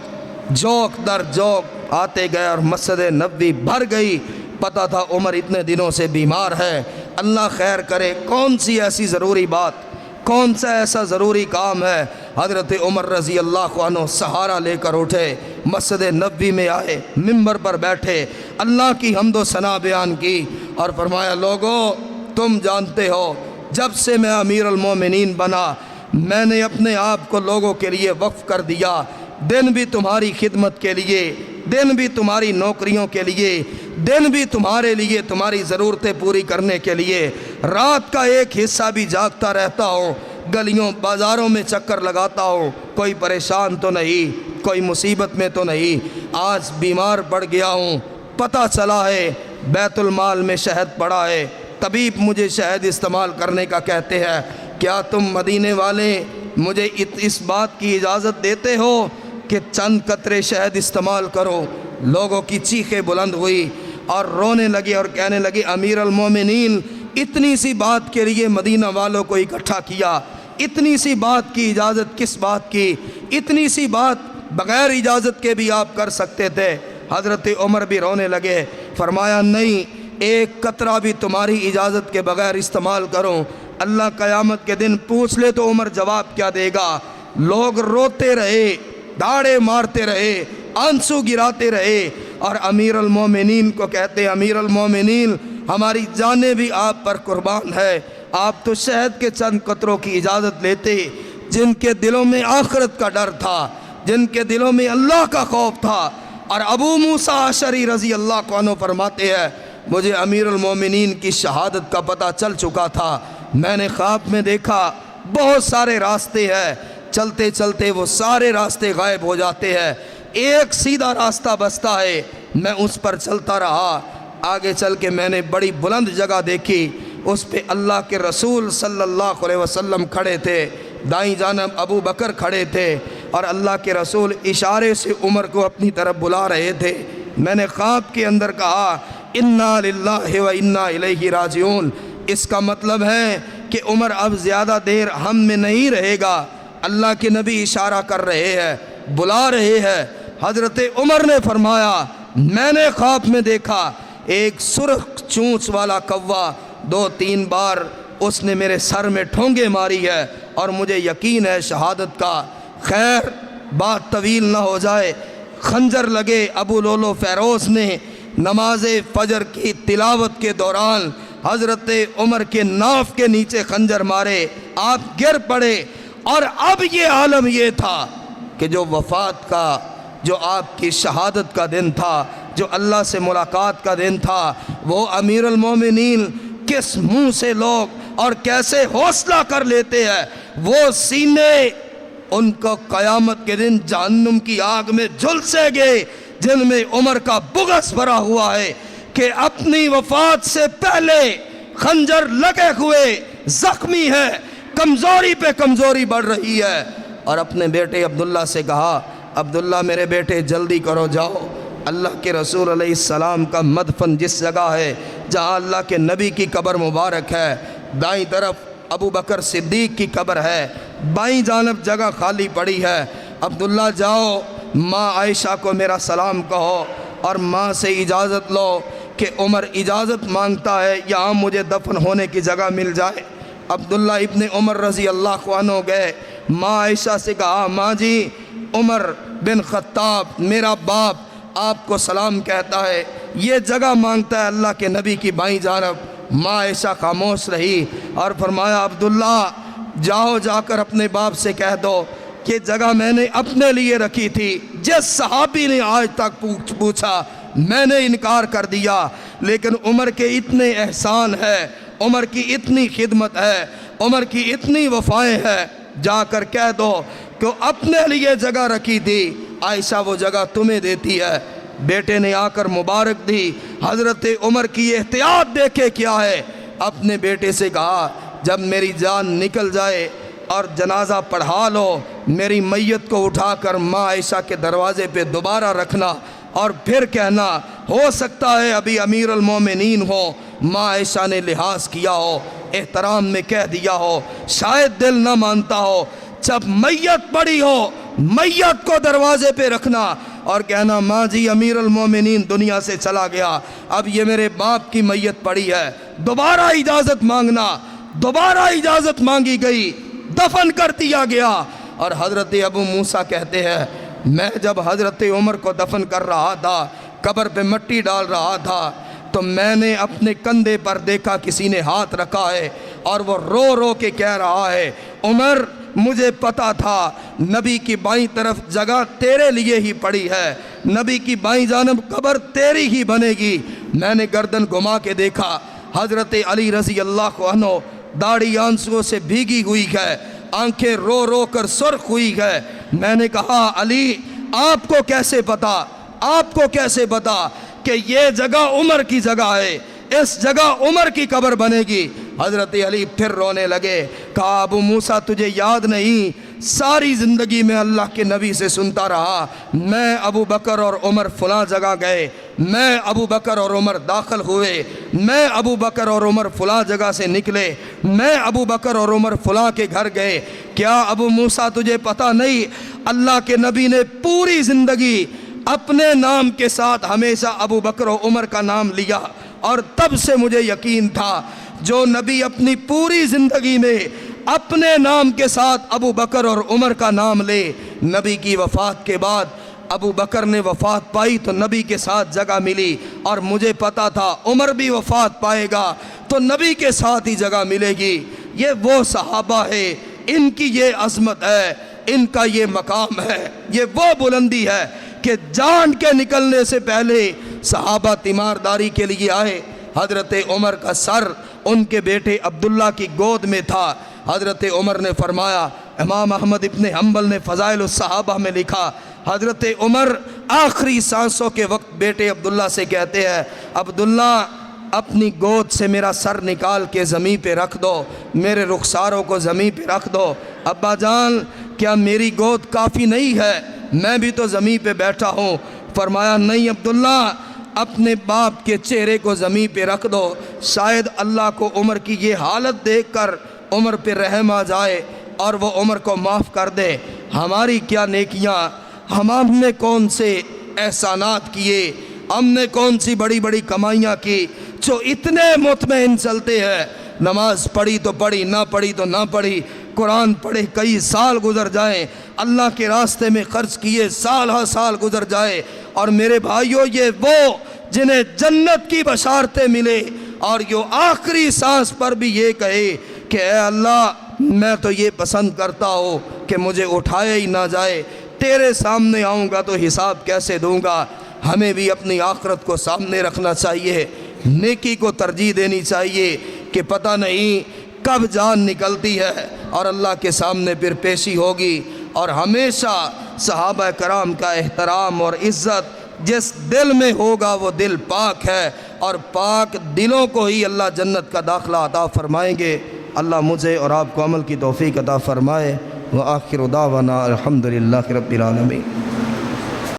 جوک در جوک آتے گئے اور مسجد نبوی بھر گئی۔ پتہ تھا عمر اتنے دنوں سے بیمار ہے، اللہ خیر کرے، کون سی ایسی ضروری بات، کون سا ایسا ضروری کام ہے؟ حضرت عمر رضی اللہ عنہ سہارا لے کر اٹھے، مسجد نبوی میں آئے، ممبر پر بیٹھے، اللہ کی حمد و ثنا بیان کی، اور فرمایا لوگو تم جانتے ہو جب سے میں امیر المومنین بنا میں نے اپنے آپ کو لوگوں کے لیے وقف کر دیا، دن بھی تمہاری خدمت کے لیے، دن بھی تمہاری نوکریوں کے لیے، دن بھی تمہارے لیے، تمہاری ضرورتیں پوری کرنے کے لیے، رات کا ایک حصہ بھی جاگتا رہتا ہوں، گلیوں بازاروں میں چکر لگاتا ہوں، کوئی پریشان تو نہیں، کوئی مصیبت میں تو نہیں۔ آج بیمار پڑ گیا ہوں، پتہ چلا ہے بیت المال میں شہد پڑا ہے، طبیب مجھے شہد استعمال کرنے کا کہتے ہیں، کیا تم مدینے والے مجھے اس بات کی اجازت دیتے ہو کہ چند قطرے شہد استعمال کرو؟ لوگوں کی چیخیں بلند ہوئی اور رونے لگے اور کہنے لگے امیر المومنین اتنی سی بات کے لیے مدینہ والوں کو اکٹھا کیا، اتنی سی بات کی اجازت کس بات کی؟ اتنی سی بات بغیر اجازت کے بھی آپ کر سکتے تھے۔ حضرت عمر بھی رونے لگے، فرمایا نہیں، ایک قطرہ بھی تمہاری اجازت کے بغیر استعمال کروں، اللہ قیامت کے دن پوچھ لے تو عمر جواب کیا دے گا؟ لوگ روتے رہے، داڑے مارتے رہے، آنسو گراتے رہے، اور امیر المومنین کو کہتے امیر المومنین ہماری جانیں بھی آپ پر قربان ہے، آپ تو شہد کے چند قطروں کی اجازت لیتے۔ جن کے دلوں میں آخرت کا ڈر تھا، جن کے دلوں میں اللہ کا خوف تھا، اور ابو موسیٰ اشعری رضی اللہ عنہ فرماتے ہیں مجھے امیر المومنین کی شہادت کا پتہ چل چکا تھا، میں نے خواب میں دیکھا بہت سارے راستے ہیں، چلتے چلتے وہ سارے راستے غائب ہو جاتے ہیں، ایک سیدھا راستہ بچتا ہے، میں اس پر چلتا رہا، آگے چل کے میں نے بڑی بلند جگہ دیکھی، اس پہ اللہ کے رسول صلی اللہ علیہ وسلم کھڑے تھے، دائیں جانب ابو بکر کھڑے تھے، اور اللہ کے رسول اشارے سے عمر کو اپنی طرف بلا رہے تھے۔ میں نے خواب کے اندر کہا انا للہ و انا الیہ راجعون، اس کا مطلب ہے کہ عمر اب زیادہ دیر ہم میں نہیں رہے گا۔ اللہ کے نبی اشارہ کر رہے ہیں، بلا رہے ہیں۔ حضرت عمر نے فرمایا میں نے خواب میں دیکھا ایک سرخ چونچ والا کوا 2-3 بار اس نے میرے سر میں ٹھونگے ماری ہے اور مجھے یقین ہے شہادت کا۔ خیر بات طویل نہ ہو جائے، خنجر لگے ابو لولو فیروز نے نماز فجر کی تلاوت کے دوران حضرت عمر کے ناف کے نیچے خنجر مارے، آپ گر پڑے۔ اور اب یہ عالم یہ تھا کہ جو وفات کا، جو آپ کی شہادت کا دن تھا، جو اللہ سے ملاقات کا دن تھا، وہ امیر المومنین کس منہ سے لوگ اور کیسے حوصلہ کر لیتے ہیں، وہ سینے ان کو قیامت کے دن جہنم کی آگ میں جھلسے گئے جن میں عمر کا بغض بھرا ہوا ہے کہ اپنی وفات سے پہلے خنجر لگے ہوئے زخمی ہے، کمزوری پہ کمزوری بڑھ رہی ہے۔ اور اپنے بیٹے عبداللہ سے کہا، عبداللہ میرے بیٹے جلدی کرو، جاؤ، اللہ کے رسول علیہ السلام کا مدفن جس جگہ ہے جہاں اللہ کے نبی کی قبر مبارک ہے، دائیں طرف ابو بکر صدیق کی قبر ہے، بائیں جانب جگہ خالی پڑی ہے، عبداللہ جاؤ، ماں عائشہ کو میرا سلام کہو اور ماں سے اجازت لو کہ عمر اجازت مانگتا ہے یہاں مجھے دفن ہونے کی جگہ مل جائے۔ عبداللہ ابن عمر رضی اللہ عنہ گئے، ماں عائشہ سے کہا، ماں جی عمر بن خطاب میرا باپ آپ کو سلام کہتا ہے، یہ جگہ مانگتا ہے اللہ کے نبی کی بائیں جانب۔ ماں عائشہ خاموش رہی اور فرمایا، عبداللہ جاؤ، جا کر اپنے باپ سے کہہ دو کہ جگہ میں نے اپنے لیے رکھی تھی، جس صحابی نے آج تک پوچھا میں نے انکار کر دیا، لیکن عمر کے اتنے احسان ہے، عمر کی اتنی خدمت ہے، عمر کی اتنی وفائیں ہیں، جا کر کہہ دو کہ اپنے لیے جگہ رکھی تھی، عائشہ وہ جگہ تمہیں دیتی ہے۔ بیٹے نے آ کر مبارک دی۔ حضرت عمر کی احتیاط دیکھے کیا ہے، اپنے بیٹے سے کہا، جب میری جان نکل جائے اور جنازہ پڑھا لو، میری میت کو اٹھا کر ماں عائشہ کے دروازے پہ دوبارہ رکھنا اور پھر کہنا، ہو سکتا ہے ابھی امیر المومنین ہو، ماں عائشہ نے لحاظ کیا ہو، احترام میں کہہ دیا ہو، شاید دل نہ مانتا ہو، جب میت پڑی ہو میت کو دروازے پہ رکھنا اور کہنا، ماں جی امیر المومنین دنیا سے چلا گیا، اب یہ میرے باپ کی میت پڑی ہے، دوبارہ اجازت مانگنا۔ دوبارہ اجازت مانگی گئی، دفن کر دیا گیا۔ اور حضرت ابو موسیٰ کہتے ہیں، میں جب حضرت عمر کو دفن کر رہا تھا، قبر پہ مٹی ڈال رہا تھا، تو میں نے اپنے کندھے پر دیکھا کسی نے ہاتھ رکھا ہے اور وہ رو رو کے کہہ رہا ہے، عمر مجھے پتا تھا نبی کی بائیں طرف جگہ تیرے لیے ہی پڑی ہے، نبی کی بائیں جانب قبر تیری ہی بنے گی۔ میں نے گردن گھما کے دیکھا، حضرت علی رضی اللہ عنہ داڑھی آنسوؤں سے بھیگی ہوئی ہے، آنکھیں رو رو کر سرخ ہوئی ہے۔ میں نے کہا، علی آپ کو کیسے پتا، آپ کو کیسے پتا کہ یہ جگہ عمر کی جگہ ہے، اس جگہ عمر کی قبر بنے گی؟ حضرت علی پھر رونے لگے، کہا، ابو موسیٰ تجھے یاد نہیں، ساری زندگی میں اللہ کے نبی سے سنتا رہا، میں ابو بکر اور عمر فلاں جگہ گئے، میں ابو بکر اور عمر داخل ہوئے، میں ابو بکر اور عمر فلاں جگہ سے نکلے، میں ابو بکر اور عمر فلاں کے گھر گئے۔ کیا ابو موسیٰ تجھے پتہ نہیں، اللہ کے نبی نے پوری زندگی اپنے نام کے ساتھ ہمیشہ ابو بکر و عمر کا نام لیا، اور تب سے مجھے یقین تھا جو نبی اپنی پوری زندگی میں اپنے نام کے ساتھ ابو بکر اور عمر کا نام لے، نبی کی وفات کے بعد ابو بکر نے وفات پائی تو نبی کے ساتھ جگہ ملی، اور مجھے پتا تھا عمر بھی وفات پائے گا تو نبی کے ساتھ ہی جگہ ملے گی۔ یہ وہ صحابہ ہے، ان کی یہ عظمت ہے، ان کا یہ مقام ہے، یہ وہ بلندی ہے کہ جان کے نکلنے سے پہلے صحابہ تیمارداری کے لیے آئے۔ حضرت عمر کا سر ان کے بیٹے عبداللہ کی گود میں تھا۔ حضرت عمر نے فرمایا، امام احمد ابن حنبل نے فضائل الصحابہ میں لکھا، حضرت عمر آخری سانسوں کے وقت بیٹے عبداللہ سے کہتے ہیں، عبداللہ اپنی گود سے میرا سر نکال کے زمین پہ رکھ دو، میرے رخساروں کو زمین پہ رکھ دو۔ ابا جان کیا میری گود کافی نہیں ہے، میں بھی تو زمین پہ بیٹھا ہوں۔ فرمایا، نہیں عبداللہ، اپنے باپ کے چہرے کو زمین پہ رکھ دو، شاید اللہ کو عمر کی یہ حالت دیکھ کر عمر پہ رحم آ جائے اور وہ عمر کو معاف کر دے۔ ہماری کیا نیکیاں، ہم نے کون سے احسانات کیے، ہم نے کون سی بڑی بڑی کمائیاں کی جو اتنے مطمئن چلتے ہیں، نماز پڑھی تو پڑھی، نہ پڑھی تو نہ پڑھی، قرآن پڑھے کئی سال گزر جائیں، اللہ کے راستے میں خرچ کیے سال ہا سال گزر جائے، اور میرے بھائیوں یہ وہ جنہیں جنت کی بشارتیں ملے اور جو آخری سانس پر بھی یہ کہے کہ اے اللہ میں تو یہ پسند کرتا ہوں کہ مجھے اٹھایا ہی نہ جائے، تیرے سامنے آؤں گا تو حساب کیسے دوں گا۔ ہمیں بھی اپنی آخرت کو سامنے رکھنا چاہیے، نیکی کو ترجیح دینی چاہیے کہ پتہ نہیں کب جان نکلتی ہے اور اللہ کے سامنے پھر پیشی ہوگی۔ اور ہمیشہ صحابہ کرام کا احترام اور عزت جس دل میں ہوگا وہ دل پاک ہے، اور پاک دلوں کو ہی اللہ جنت کا داخلہ عطا فرمائیں گے۔ اللہ مجھے اور آپ کو عمل کی توفیق عطا فرمائے۔ وآخر دعوانا الحمدللہ رب العالمین۔